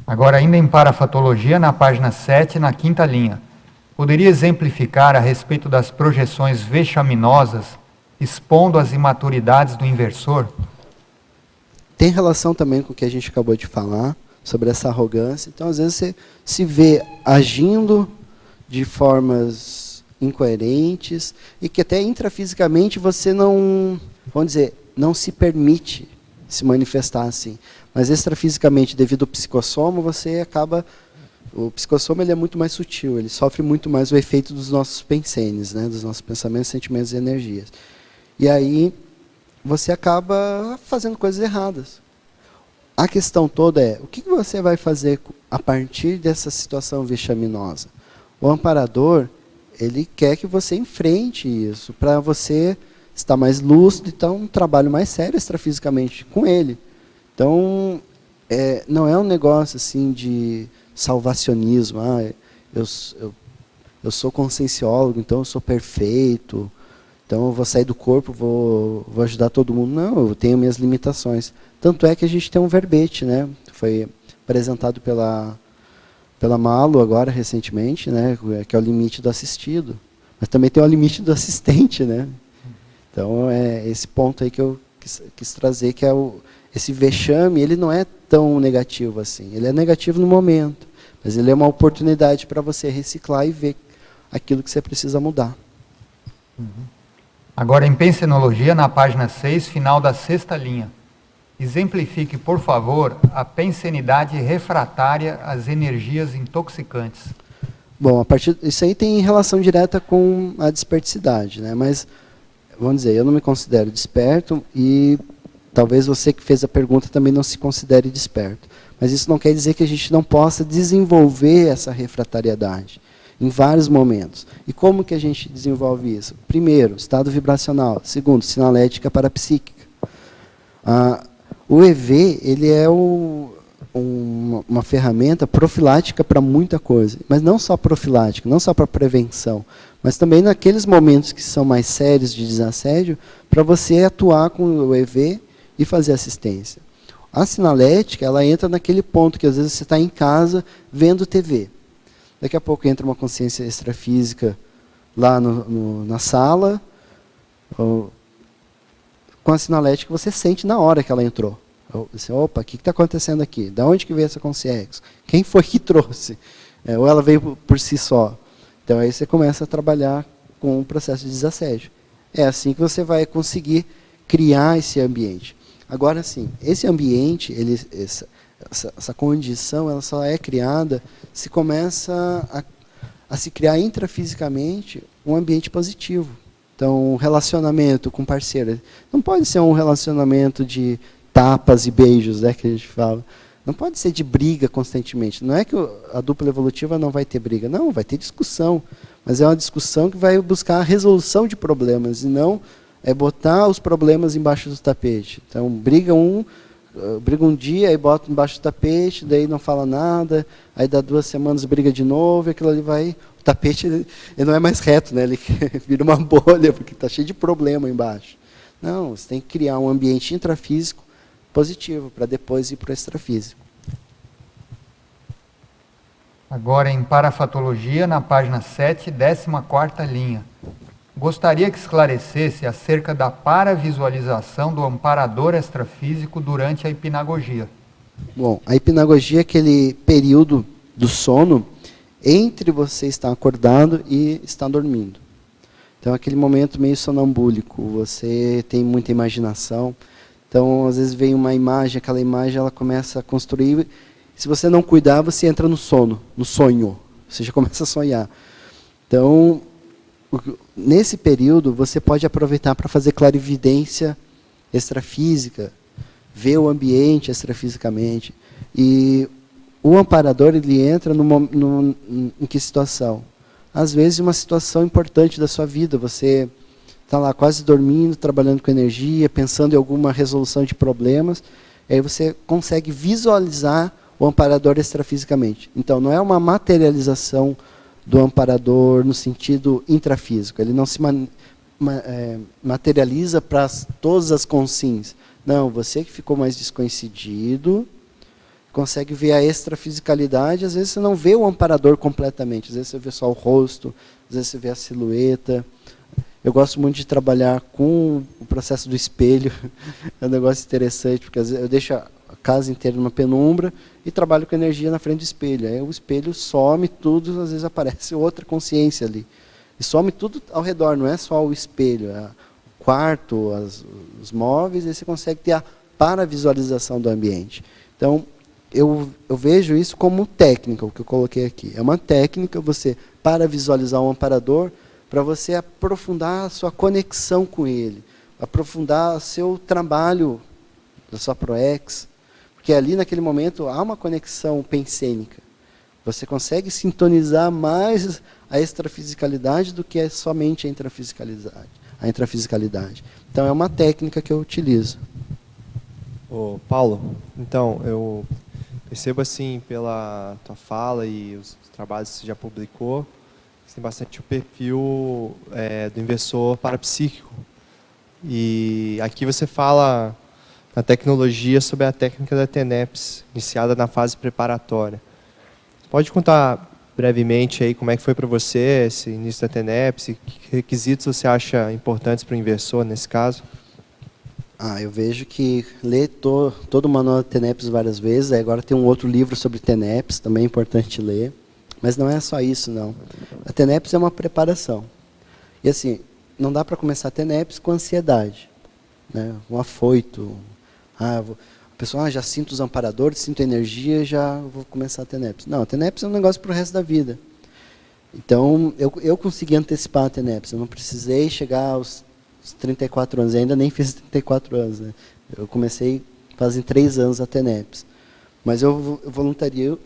Agora, ainda em parafatologia, na página 7, na 5ª linha. Poderia exemplificar a respeito das projeções vexaminosas, expondo as imaturidades do inversor? Tem relação também com o que a gente acabou de falar, sobre essa arrogância. Então, às vezes, você se vê agindo de formas incoerentes e que até intrafisicamente você não, vamos dizer, não se permite se manifestar assim. Mas extrafisicamente, devido ao psicossoma, você acaba... O psicossoma ele é muito mais sutil, ele sofre muito mais o efeito dos nossos pensenes, né, dos nossos pensamentos, sentimentos e energias. E aí você acaba fazendo coisas erradas. A questão toda é, o que você vai fazer a partir dessa situação vexaminosa? O amparador, ele quer que você enfrente isso, para você estar mais lúcido e ter um trabalho mais sério extrafisicamente com ele. Então, não é um negócio assim de salvacionismo, eu sou conscienciólogo, então eu sou perfeito, então eu vou sair do corpo, vou ajudar todo mundo. Não, eu tenho minhas limitações. Tanto é que a gente tem um verbete, né? Foi apresentado pela Malo agora, recentemente, né? Que é o limite do assistido. Mas também tem o limite do assistente, né? Então, é esse ponto aí que eu quis trazer, que é esse vexame, ele não é tão negativo assim. Ele é negativo no momento, mas ele é uma oportunidade para você reciclar e ver aquilo que você precisa mudar. Agora, em pensenologia, na página 6, final da 6ª linha. Exemplifique, por favor, a pensenidade refratária às energias intoxicantes. Bom, isso aí tem relação direta com a desperticidade, né? Mas, vamos dizer, eu não me considero desperto e talvez você que fez a pergunta também não se considere desperto. Mas isso não quer dizer que a gente não possa desenvolver essa refratariedade em vários momentos. E como que a gente desenvolve isso? Primeiro, estado vibracional. Segundo, sinalética parapsíquica. O EV, ele é uma ferramenta profilática para muita coisa. Mas não só profilática, não só para prevenção, mas também naqueles momentos que são mais sérios de desassédio, para você atuar com o EV e fazer assistência. A sinalética, ela entra naquele ponto que às vezes você está em casa vendo TV. Daqui a pouco entra uma consciência extrafísica lá na sala, com a sinalética você sente na hora que ela entrou. Você, opa, o que está acontecendo aqui? Da onde que veio essa consciência? Quem foi que trouxe? Ou ela veio por si só? Então aí você começa a trabalhar com o processo de desassédio. é assim que você vai conseguir criar esse ambiente. Agora, sim, esse ambiente, essa condição, ela só é criada se começa a se criar intrafisicamente um ambiente positivo. Então, um relacionamento com parceiro não pode ser um relacionamento de tapas e beijos, né, que a gente fala. Não pode ser de briga constantemente. Não é que a dupla evolutiva não vai ter briga. Não, vai ter discussão. Mas é uma discussão que vai buscar a resolução de problemas, e não botar os problemas embaixo do tapete. Então, briga um dia, aí bota embaixo do tapete, daí não fala nada, aí dá 2 semanas, briga de novo, e aquilo ali vai... O tapete ele não é mais reto, né? Ele vira uma bolha, porque está cheio de problema embaixo. Não, você tem que criar um ambiente intrafísico positivo, para depois ir para o extrafísico. Agora, em parafatologia, na página 7, 14ª linha. Gostaria que esclarecesse acerca da paravisualização do amparador extrafísico durante a hipnagogia. Bom, a hipnagogia é aquele período do sono entre você estar acordado e estar dormindo. Então, aquele momento meio sonambúlico, você tem muita imaginação. Então, às vezes vem uma imagem, aquela imagem ela começa a construir. Se você não cuidar, você entra no sono, no sonho. Você já começa a sonhar. Então, nesse período, você pode aproveitar para fazer clarividência extrafísica, ver o ambiente extrafisicamente. E o amparador, ele entra em que situação? Às vezes, uma situação importante da sua vida. Você está lá quase dormindo, trabalhando com energia, pensando em alguma resolução de problemas. Aí você consegue visualizar o amparador extrafisicamente. Então, não é uma materialização do amparador no sentido intrafísico. Ele não se materializa para todas as consins. Não, você que ficou mais desconhecido, consegue ver a extrafisicalidade. Às vezes você não vê o amparador completamente. Às vezes você vê só o rosto, às vezes você vê a silhueta. Eu gosto muito de trabalhar com o processo do espelho. É um negócio interessante, porque às vezes eu deixo a casa inteira numa penumbra e trabalho com energia na frente do espelho. Aí o espelho some tudo, às vezes aparece outra consciência ali. E some tudo ao redor, não é só o espelho, é o quarto, os móveis, aí você consegue ter a paravisualização do ambiente. Então, eu vejo isso como técnica, o que eu coloquei aqui. É uma técnica, você paravisualizar um amparador, para você aprofundar a sua conexão com ele, aprofundar o seu trabalho, da sua ProEx, porque ali naquele momento há uma conexão pensênica. Você consegue sintonizar mais a extrafisicalidade do que somente a intrafisicalidade. Então é uma técnica que eu utilizo. Ô, Paulo, então, eu percebo assim, pela tua fala e os trabalhos que você já publicou, você tem bastante o perfil do investidor parapsíquico. E aqui você fala na tecnologia sobre a técnica da TENEPS, iniciada na fase preparatória. Pode contar brevemente aí como é que foi para você esse início da TENEPS, e que requisitos você acha importantes para o investidor nesse caso? Eu vejo que ler todo o manual da TENEPS várias vezes, agora tem um outro livro sobre TENEPS, também é importante ler, mas não é só isso, não. A TENEPS é uma preparação. E assim, não dá para começar a TENEPS com ansiedade, né? Um afoito. A pessoa, já sinto os amparadores, sinto energia, já vou começar a TENEPS. Não, a TENEPS é um negócio para o resto da vida. Então, eu consegui antecipar a TENEPS, eu não precisei chegar aos 34 anos, eu ainda nem fiz 34 anos. Né? Eu comecei fazem 3 anos a TENEPS. Mas eu voluntario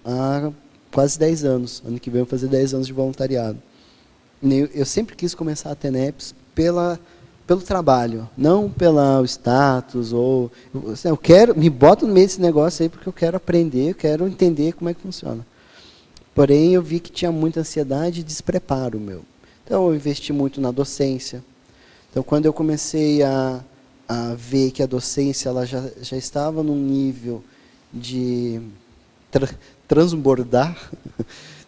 há quase 10 anos. Ano que vem eu vou fazer 10 anos de voluntariado. Eu sempre quis começar a TENEPS pelo trabalho, não pelo status, ou eu quero, me boto no meio desse negócio aí porque eu quero aprender, eu quero entender como é que funciona. Porém, eu vi que tinha muita ansiedade e despreparo meu. Então, eu investi muito na docência. Então, quando eu comecei a ver que a docência ela já estava num nível de transbordar,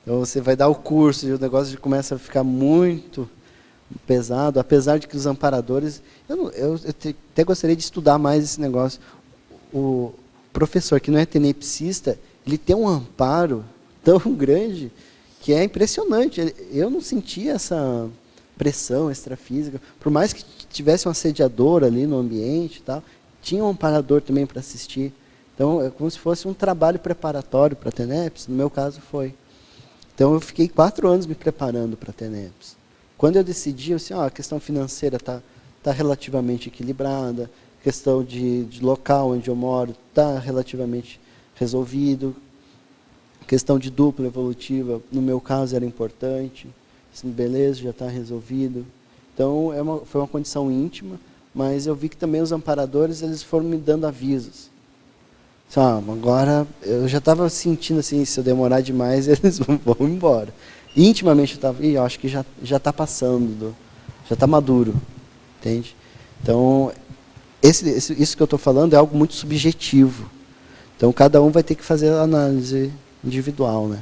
então você vai dar o curso e o negócio começa a ficar muito pesado, apesar de que os amparadores... Eu até gostaria de estudar mais esse negócio. O professor que não é tenepsista, ele tem um amparo tão grande que é impressionante. Eu não sentia essa pressão extrafísica, por mais que tivesse um assediador ali no ambiente e tal, tinha um amparador também para assistir. Então, é como se fosse um trabalho preparatório para a TENEPS, no meu caso foi. Então, eu fiquei 4 anos me preparando para a TENEPS. Quando eu decidi, assim, a questão financeira está relativamente equilibrada, a questão de local onde eu moro está relativamente resolvido, a questão de dupla evolutiva, no meu caso, era importante. Assim, beleza, já está resolvido. Então, foi uma condição íntima, mas eu vi que também os amparadores eles foram me dando avisos. Agora, eu já estava sentindo assim, se eu demorar demais, eles vão embora. Intimamente, eu acho que já está passando, já está maduro, entende? Então, isso que eu estou falando é algo muito subjetivo. Então, cada um vai ter que fazer a análise individual, né?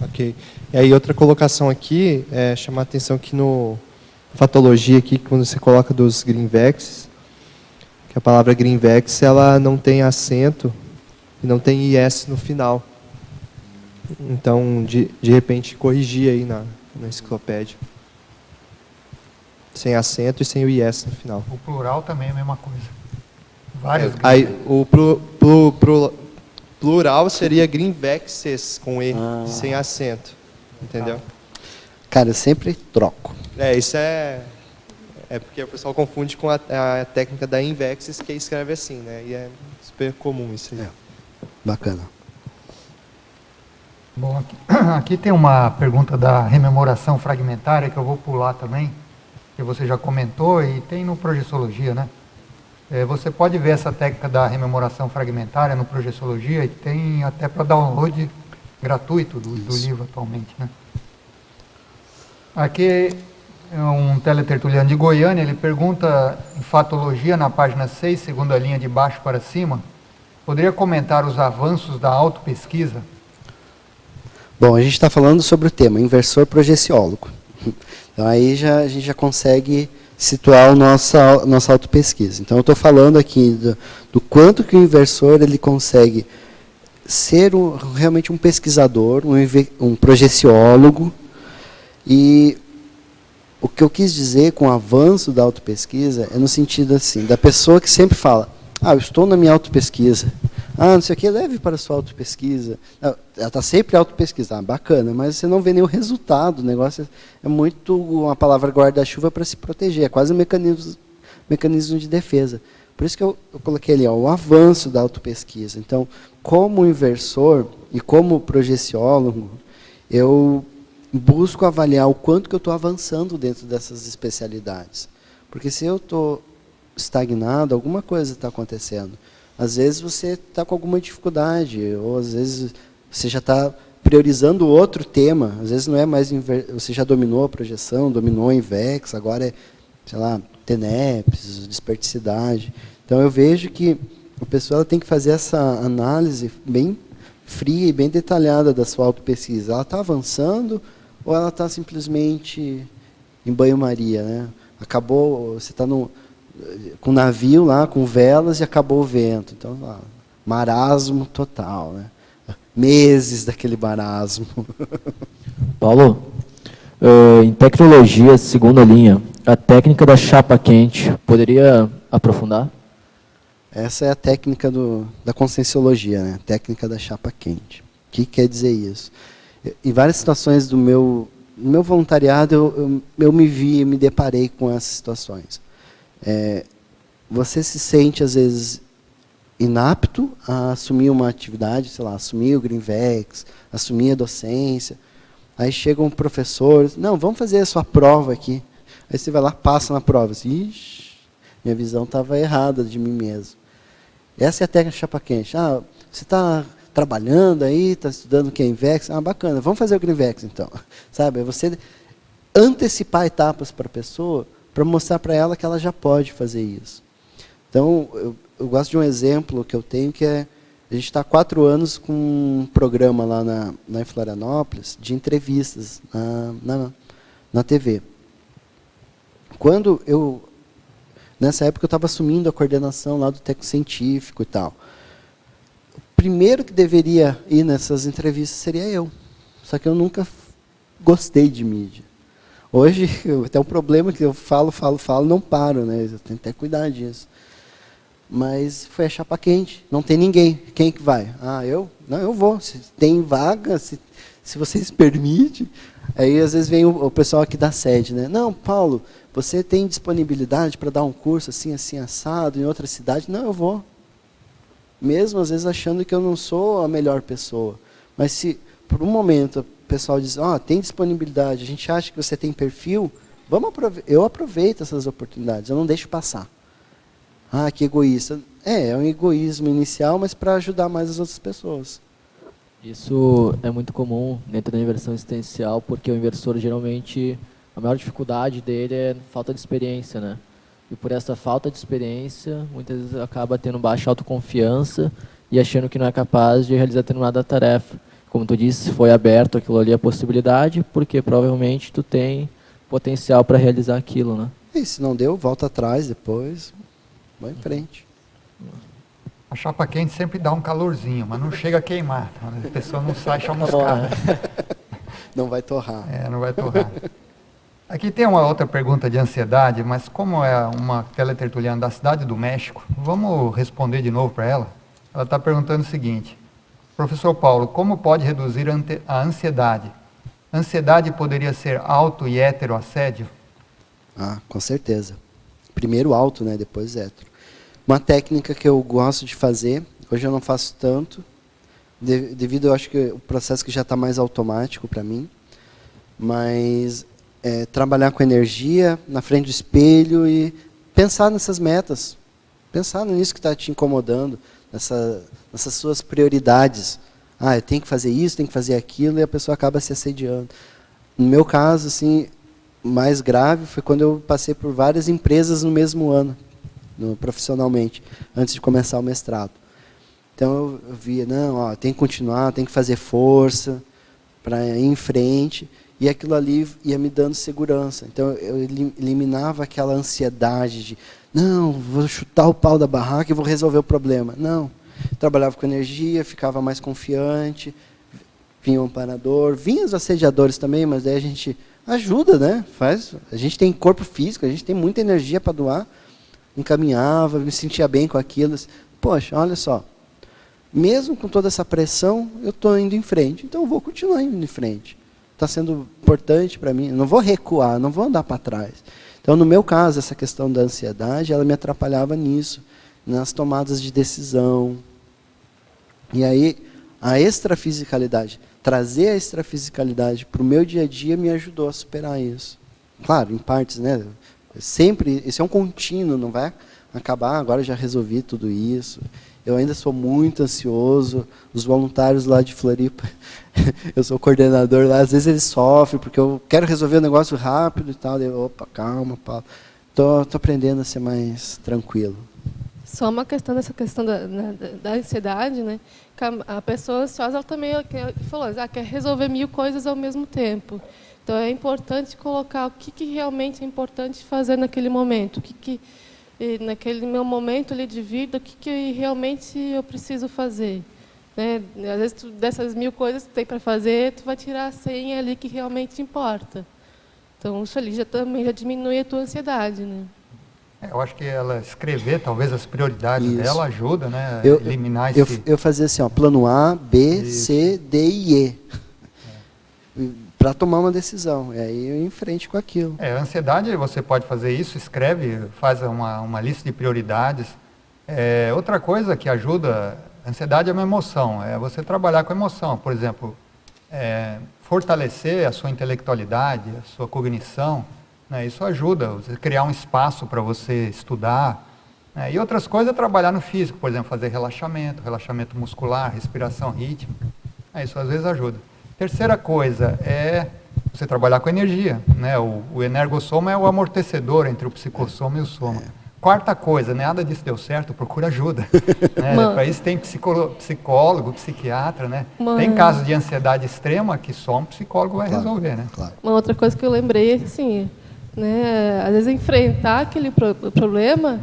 Ok. E aí, outra colocação aqui, chamar a atenção que no Fatologia, aqui, quando você coloca dos Greenvex, que a palavra Greenvex, ela não tem acento e não tem IS no final. Então, de repente, corrigir aí na enciclopédia. Sem acento e sem o IS no final. O plural também é a mesma coisa. Vários aí, o plural seria Greenvexes, com E, sem acento. Entendeu? Cara, eu sempre troco. Isso é porque o pessoal confunde com a técnica da Invexis, que escreve assim, né? E é super comum isso aí. Bacana. Bom, aqui tem uma pergunta da rememoração fragmentária, que eu vou pular também, que você já comentou, e tem no Projeciologia, né? Você pode ver essa técnica da rememoração fragmentária no Projeciologia, e tem até para download gratuito do livro atualmente, né? Aqui é um teletertuliano de Goiânia, ele pergunta em Fatologia, na página 6, segunda linha de baixo para cima, poderia comentar os avanços da autopesquisa? Bom, a gente está falando sobre o tema inversor projeciólogo. Então, aí a gente já consegue situar a nossa autopesquisa. Então, eu estou falando aqui do quanto que o inversor ele consegue ser realmente um pesquisador, um projeciólogo. E o que eu quis dizer com o avanço da autopesquisa é no sentido assim, da pessoa que sempre fala, eu estou na minha autopesquisa. Não sei o que, leve para a sua autopesquisa. Ela está sempre autopesquisa. Bacana, mas você não vê nenhum resultado. O negócio é muito uma palavra guarda-chuva para se proteger. É quase um mecanismo de defesa. Por isso que eu coloquei ali, o avanço da autopesquisa. Então, como inversor e como projeciólogo, eu busco avaliar o quanto que eu estou avançando dentro dessas especialidades. Porque se eu estou estagnado, alguma coisa está acontecendo. Às vezes você está com alguma dificuldade, ou às vezes você já está priorizando outro tema, às vezes não é mais, você já dominou a projeção, dominou a INVEX, agora é, sei lá, TENEPS, desperticidade. Então eu vejo que a pessoa tem que fazer essa análise bem fria e bem detalhada da sua autopesquisa. Ela está avançando ou ela está simplesmente em banho-maria, né? Acabou, você está com um navio lá, com velas, e acabou o vento. Então, marasmo total, né? Meses daquele marasmo. Paulo, em tecnologia, segunda linha, a técnica da chapa quente, poderia aprofundar? Essa é a técnica da conscienciologia, né? A técnica da chapa quente. O que quer dizer isso? Em várias situações do meu voluntariado, eu me deparei com essas situações. Você se sente, às vezes, inapto a assumir uma atividade, sei lá, assumir o Greenvex, assumir a docência. Aí chega um professor, não, vamos fazer a sua prova aqui. Aí você vai lá, passa na prova. Assim, ixi, minha visão estava errada de mim mesmo. Essa é a técnica chapa quente. Você está trabalhando aí, está estudando o que é Invex? Bacana, vamos fazer o Greenvex então. Sabe, é você antecipar etapas para a pessoa, para mostrar para ela que ela já pode fazer isso. Então, eu gosto de um exemplo que eu tenho, que é, a gente está há 4 anos com um programa lá em Florianópolis, de entrevistas na TV. Nessa época eu estava assumindo a coordenação lá do técnico científico e tal. O primeiro que deveria ir nessas entrevistas seria eu. Só que eu nunca gostei de mídia. Hoje, tem um problema que eu falo, não paro, né? Eu tenho que ter cuidado disso. Mas foi a chapa quente, não tem ninguém. Quem que vai? Ah, eu? Não, eu vou. Se tem vaga, se vocês permitem. Aí, às vezes, vem o pessoal aqui da sede, né? Não, Paulo, você tem disponibilidade para dar um curso assim, assim, assado, em outra cidade? Não, eu vou. Mesmo, às vezes, achando que eu não sou a melhor pessoa. Mas se, por um momento, o pessoal diz, tem disponibilidade, a gente acha que você tem perfil, eu aproveito essas oportunidades, eu não deixo passar. Ah, que egoísta. É um egoísmo inicial, mas para ajudar mais as outras pessoas. Isso é muito comum dentro da inversão existencial, porque o inversor, geralmente, a maior dificuldade dele é falta de experiência, né? E por essa falta de experiência, muitas vezes acaba tendo baixa autoconfiança e achando que não é capaz de realizar determinada tarefa. Como tu disse, foi aberto aquilo ali, a possibilidade, porque provavelmente tu tem potencial para realizar aquilo, né? E se não deu, volta atrás depois, vai em frente. A chapa quente sempre dá um calorzinho, mas não chega a queimar. A pessoa não sai chamuscada. Não vai torrar. Não vai torrar. Aqui tem uma outra pergunta de ansiedade, mas como é uma teletertuliana da Cidade do México, vamos responder de novo para ela. Ela está perguntando o seguinte: professor Paulo, como pode reduzir a ansiedade? Ansiedade poderia ser auto e heteroassédio? Com certeza. Primeiro auto, né? Depois hétero. Uma técnica que eu gosto de fazer, hoje eu não faço tanto, devido, eu acho que o processo que já está mais automático para mim, mas trabalhar com energia na frente do espelho e pensar nessas metas, pensar nisso que está te incomodando, nessas suas prioridades. Eu tenho que fazer isso, tenho que fazer aquilo, e a pessoa acaba se assediando. No meu caso, assim, mais grave foi quando eu passei por várias empresas no mesmo ano, profissionalmente, antes de começar o mestrado. Então eu via, tem que continuar, tem que fazer força para ir em frente, e aquilo ali ia me dando segurança. Então eu eliminava aquela ansiedade de, não, vou chutar o pau da barraca e vou resolver o problema. Não, trabalhava com energia, ficava mais confiante, vinha o amparador, vinha os assediadores também, mas daí a gente ajuda, né? A gente tem corpo físico, a gente tem muita energia para doar, encaminhava, me sentia bem com aquilo. Poxa, olha só, mesmo com toda essa pressão, eu estou indo em frente, então eu vou continuar indo em frente. Está sendo importante para mim, eu não vou recuar, não vou andar para trás. Então, no meu caso, essa questão da ansiedade, ela me atrapalhava nisso, nas tomadas de decisão. E aí, a extrafisicalidade, trazer a extrafisicalidade para o meu dia a dia me ajudou a superar isso. Claro, em partes, né? Sempre, isso é um contínuo, não vai acabar, agora eu já resolvi tudo isso. Eu ainda sou muito ansioso, os voluntários lá de Floripa, eu sou coordenador lá, às vezes eles sofrem, porque eu quero resolver o negócio rápido e tal, opa, calma, Paulo. Estou aprendendo a ser mais tranquilo. Só uma questão dessa questão da ansiedade, né? A pessoa ansiosa, ela também falou, quer resolver 1000 coisas ao mesmo tempo. Então é importante colocar o que realmente é importante fazer naquele momento, naquele meu momento ali de vida, o que realmente eu preciso fazer. Né? Às vezes, dessas 1000 coisas que tu tem para fazer, tu vai tirar a 100 ali que realmente importa. Então, isso ali também já diminui a tua ansiedade. Né? Eu acho que ela escrever, talvez, as prioridades dela ajuda, né? Eliminar esse... Eu fazia assim, plano A, B, C, D e E. Para tomar uma decisão, e aí eu ia em frente com aquilo. A ansiedade, você pode fazer isso, escreve, faz uma lista de prioridades. Outra coisa que ajuda, ansiedade é uma emoção, é você trabalhar com emoção. Por exemplo, fortalecer a sua intelectualidade, a sua cognição, né, isso ajuda, você criar um espaço para você estudar. E outras coisas é trabalhar no físico, por exemplo, fazer relaxamento muscular, respiração rítmica. Isso às vezes ajuda. Terceira coisa é você trabalhar com energia, né? O energossoma é o amortecedor entre o psicossoma e o soma. Quarta coisa, nada disso deu certo, procura ajuda. Né? Para isso tem psicólogo, psiquiatra, né? Tem casos de ansiedade extrema que só um psicólogo vai resolver, né? Claro. Uma outra coisa que eu lembrei é assim, né? Às vezes enfrentar aquele problema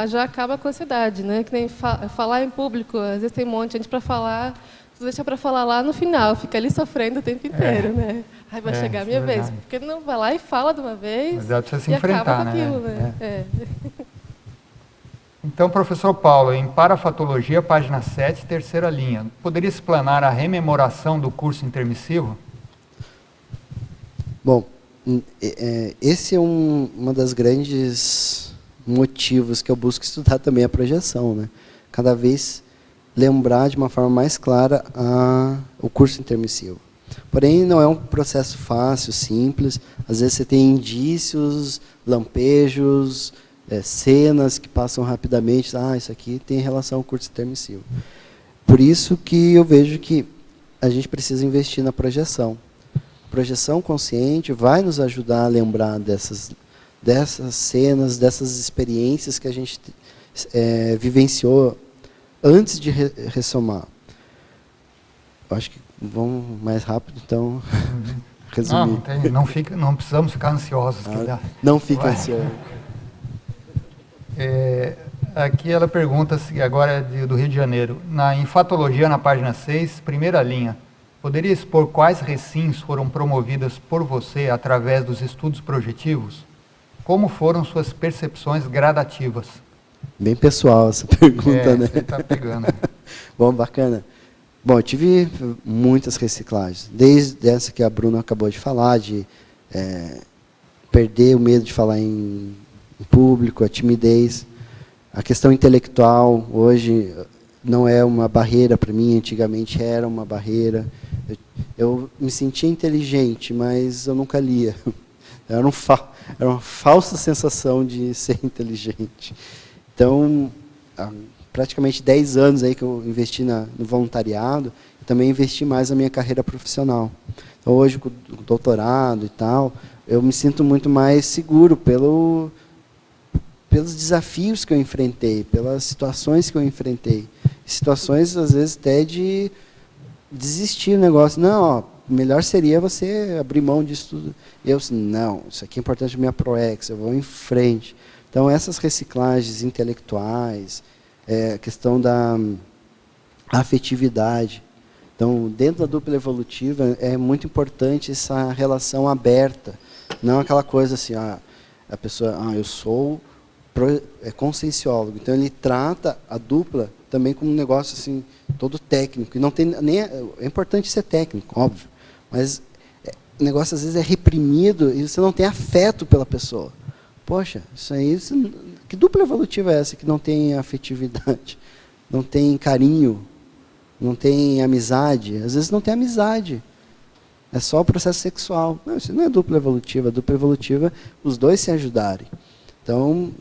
já acaba com a ansiedade, né? Que nem falar em público, às vezes tem um monte de gente para falar. Deixa para falar lá no final, fica ali sofrendo o tempo inteiro, né? Aí vai chegar a minha vez. Porque ele não vai lá e fala de uma vez. Mas precisa se e enfrentar, acaba com aquilo, né? Então, professor Paulo, em Parafatologia, página 7, terceira linha, poderia explanar a rememoração do curso intermissivo? Bom, esse é uma das grandes motivos que eu busco estudar também a projeção, né? Cada vez lembrar de uma forma mais clara o curso intermissivo. Porém, não é um processo fácil, simples. Às vezes você tem indícios, lampejos, cenas que passam rapidamente. Isso aqui tem relação ao curso intermissivo. Por isso que eu vejo que a gente precisa investir na projeção. Projeção consciente vai nos ajudar a lembrar dessas cenas, dessas experiências que a gente vivenciou antes de ressomar. Eu acho que vamos mais rápido, então, resumir. Não precisamos ficar ansiosos. Não fica ansioso. Aqui ela pergunta, agora do Rio de Janeiro, em Fatologia, na página 6, primeira linha, poderia expor quais recins foram promovidas por você através dos estudos projetivos? Como foram suas percepções gradativas? Bem pessoal essa pergunta, né? Você está pegando. Bom, bacana. Bom, eu tive muitas reciclagens. Desde essa que a Bruna acabou de falar, de perder o medo de falar em público, a timidez. A questão intelectual, hoje, não é uma barreira para mim, antigamente era uma barreira. Eu me sentia inteligente, mas eu nunca lia. Era uma falsa sensação de ser inteligente. Então, há praticamente 10 anos aí que eu investi no voluntariado, também investi mais na minha carreira profissional. Então, hoje, com o doutorado e tal, eu me sinto muito mais seguro pelos desafios que eu enfrentei, pelas situações que eu enfrentei. Situações, às vezes, até de desistir do negócio. Não, melhor seria você abrir mão disso tudo. Eu, não, isso aqui é importante para minha ProEx, eu vou em frente. Então, essas reciclagens intelectuais, a questão da afetividade. Então, dentro da dupla evolutiva, é muito importante essa relação aberta. Não aquela coisa assim, a pessoa, eu sou conscienciólogo. Então, ele trata a dupla também como um negócio assim, todo técnico. E não tem nem é importante ser técnico, óbvio. Mas o negócio, às vezes, é reprimido e você não tem afeto pela pessoa. Poxa, que dupla evolutiva é essa que não tem afetividade, não tem carinho, não tem amizade? Às vezes não tem amizade, é só o processo sexual. Não, isso não é dupla evolutiva. A dupla evolutiva, os dois se ajudarem. Então,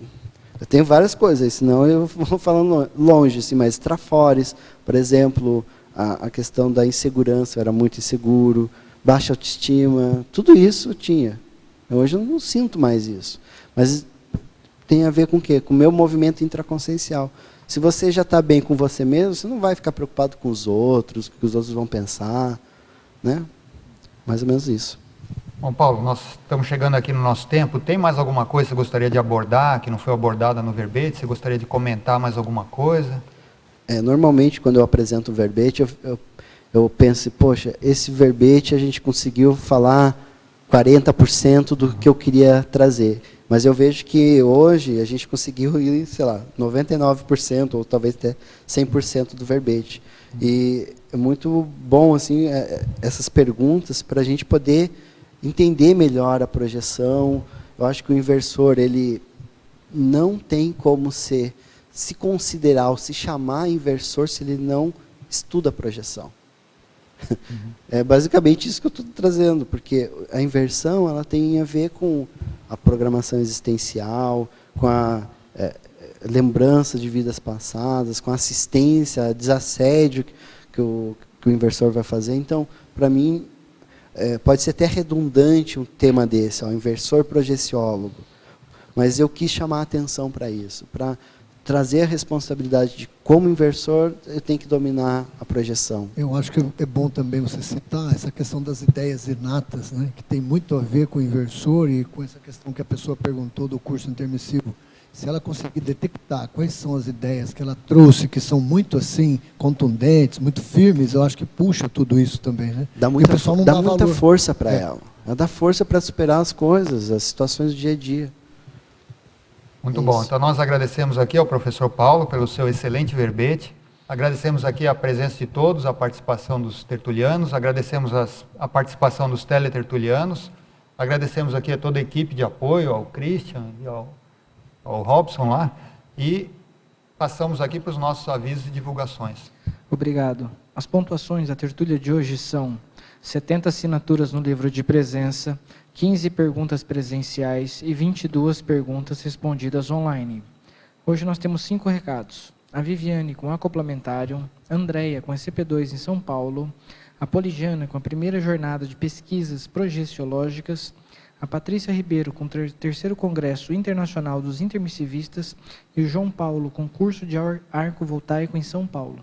eu tenho várias coisas, senão eu vou falando longe, assim, mas trafores, por exemplo, a questão da insegurança, eu era muito inseguro, baixa autoestima, tudo isso eu tinha. Hoje eu não sinto mais isso. Mas tem a ver com o quê? Com o meu movimento intraconsciencial. Se você já está bem com você mesmo, você não vai ficar preocupado com os outros, o que os outros vão pensar. Né? Mais ou menos isso. Bom, Paulo, nós estamos chegando aqui no nosso tempo. Tem mais alguma coisa que você gostaria de abordar, que não foi abordada no verbete? Você gostaria de comentar mais alguma coisa? Normalmente, quando eu apresento o verbete, eu penso, poxa, esse verbete a gente conseguiu falar 40% do que eu queria trazer. Mas eu vejo que hoje a gente conseguiu ir, sei lá, 99%, ou talvez até 100% do verbete. E é muito bom assim, essas perguntas para a gente poder entender melhor a projeção. Eu acho que o inversor, ele não tem como se considerar ou se chamar inversor se ele não estuda a projeção. É basicamente isso que eu estou trazendo, porque a inversão ela tem a ver com a programação existencial, com a lembrança de vidas passadas, com a assistência, desassédio que o inversor vai fazer. Então, para mim, pode ser até redundante um tema desse, inversor projeciólogo, mas eu quis chamar a atenção para isso, para trazer a responsabilidade de como inversor eu tenho que dominar a projeção. Eu acho que é bom também você citar essa questão das ideias inatas, né, que tem muito a ver com o inversor e com essa questão que a pessoa perguntou do curso intermissivo. se ela conseguir detectar quais são as ideias que ela trouxe, que são muito assim, contundentes, muito firmes, eu acho que puxa tudo isso também, né? Dá muita força para ela. Ela dá força para superar as coisas, as situações do dia a dia. Muito bom. Então, nós agradecemos aqui ao professor Paulo pelo seu excelente verbete. Agradecemos aqui a presença de todos, a participação dos tertulianos, agradecemos a participação dos teletertulianos, agradecemos aqui a toda a equipe de apoio, ao Christian e ao Robson lá, e passamos aqui para os nossos avisos e divulgações. Obrigado. As pontuações da tertúlia de hoje são 70 assinaturas no livro de presença, 15 perguntas presenciais e 22 perguntas respondidas online. Hoje nós temos 5 recados. A Viviane com Acoplamentário, a Andréia com a CP2 em São Paulo, a Poligiana com a primeira jornada de pesquisas progestiológicas, a Patrícia Ribeiro com o terceiro Congresso Internacional dos Intermissivistas e o João Paulo com curso de arco voltaico em São Paulo.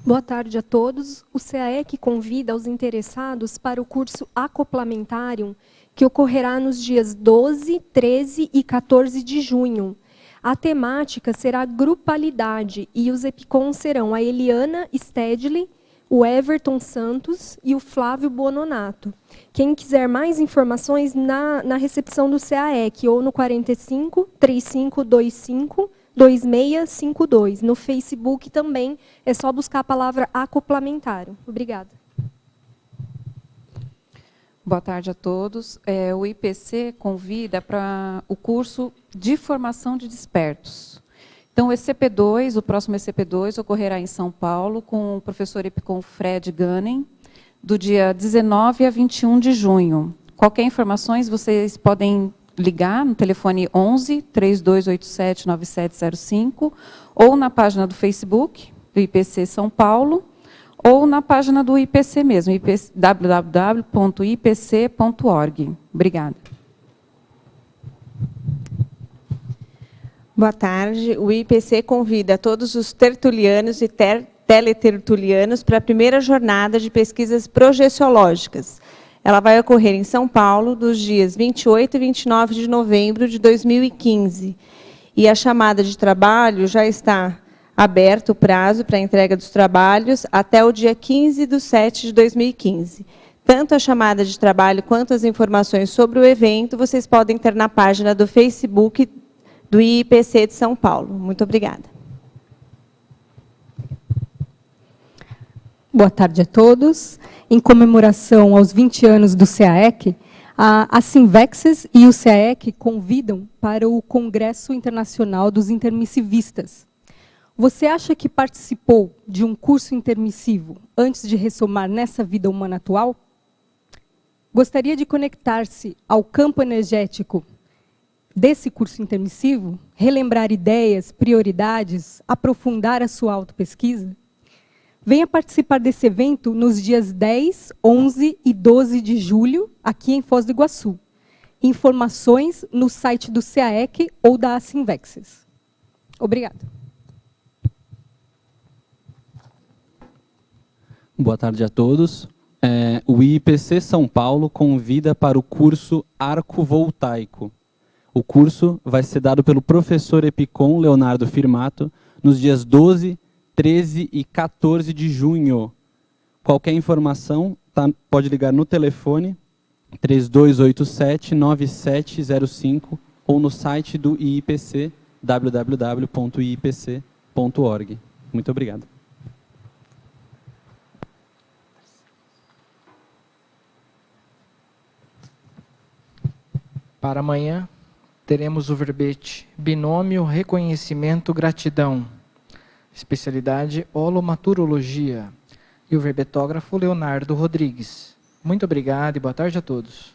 Boa tarde a todos. O CAEC convida os interessados para o curso Acoplamentário, que ocorrerá nos dias 12, 13 e 14 de junho. A temática será grupalidade e os EPICOM serão a Eliana Stedley, o Everton Santos e o Flávio Buononato. Quem quiser mais informações na recepção do CAEC ou no 45 3525 2652. No Facebook também é só buscar a palavra acoplamentário. Obrigada. Boa tarde a todos. O IPC convida para o curso de formação de despertos. Então, o próximo ECP2 ocorrerá em São Paulo com o professor EPICOM Fred Gunning, do dia 19 a 21 de junho. Qualquer informações, vocês podem ligar no telefone 11 3287 9705 ou na página do Facebook do IPC São Paulo ou na página do IPC mesmo, www.ipc.org. Obrigada. Boa tarde. O IPC convida todos os tertulianos e teletertulianos para a primeira jornada de pesquisas progestiológicas. Ela vai ocorrer em São Paulo, dos dias 28 e 29 de novembro de 2015. E a chamada de trabalho já está aberto o prazo para a entrega dos trabalhos até o dia 15/7 de 2015. Tanto a chamada de trabalho quanto as informações sobre o evento, vocês podem ter na página do Facebook do IPC de São Paulo. Muito obrigada. Boa tarde a todos. Em comemoração aos 20 anos do CAEC, a Sinvexes e o CAEC convidam para o Congresso Internacional dos Intermissivistas. Você acha que participou de um curso intermissivo antes de ressomar nessa vida humana atual? Gostaria de conectar-se ao campo energético desse curso intermissivo, relembrar ideias, prioridades, aprofundar a sua autopesquisa? Venha participar desse evento nos dias 10, 11 e 12 de julho, aqui em Foz do Iguaçu. Informações no site do CAEC ou da Sinvexes. Obrigada. Boa tarde a todos. O IPC São Paulo convida para o curso Arco Voltaico. O curso vai ser dado pelo professor EPICOM Leonardo Firmato nos dias 12, 13 e 14 de junho. Qualquer informação, pode ligar no telefone 3287-9705 ou no site do IPC, www.ipc.org. Muito obrigado. Para amanhã, teremos o verbete Binômio Reconhecimento Gratidão, especialidade Holomaturologia, e o verbetógrafo Leonardo Rodrigues. Muito obrigado e boa tarde a todos.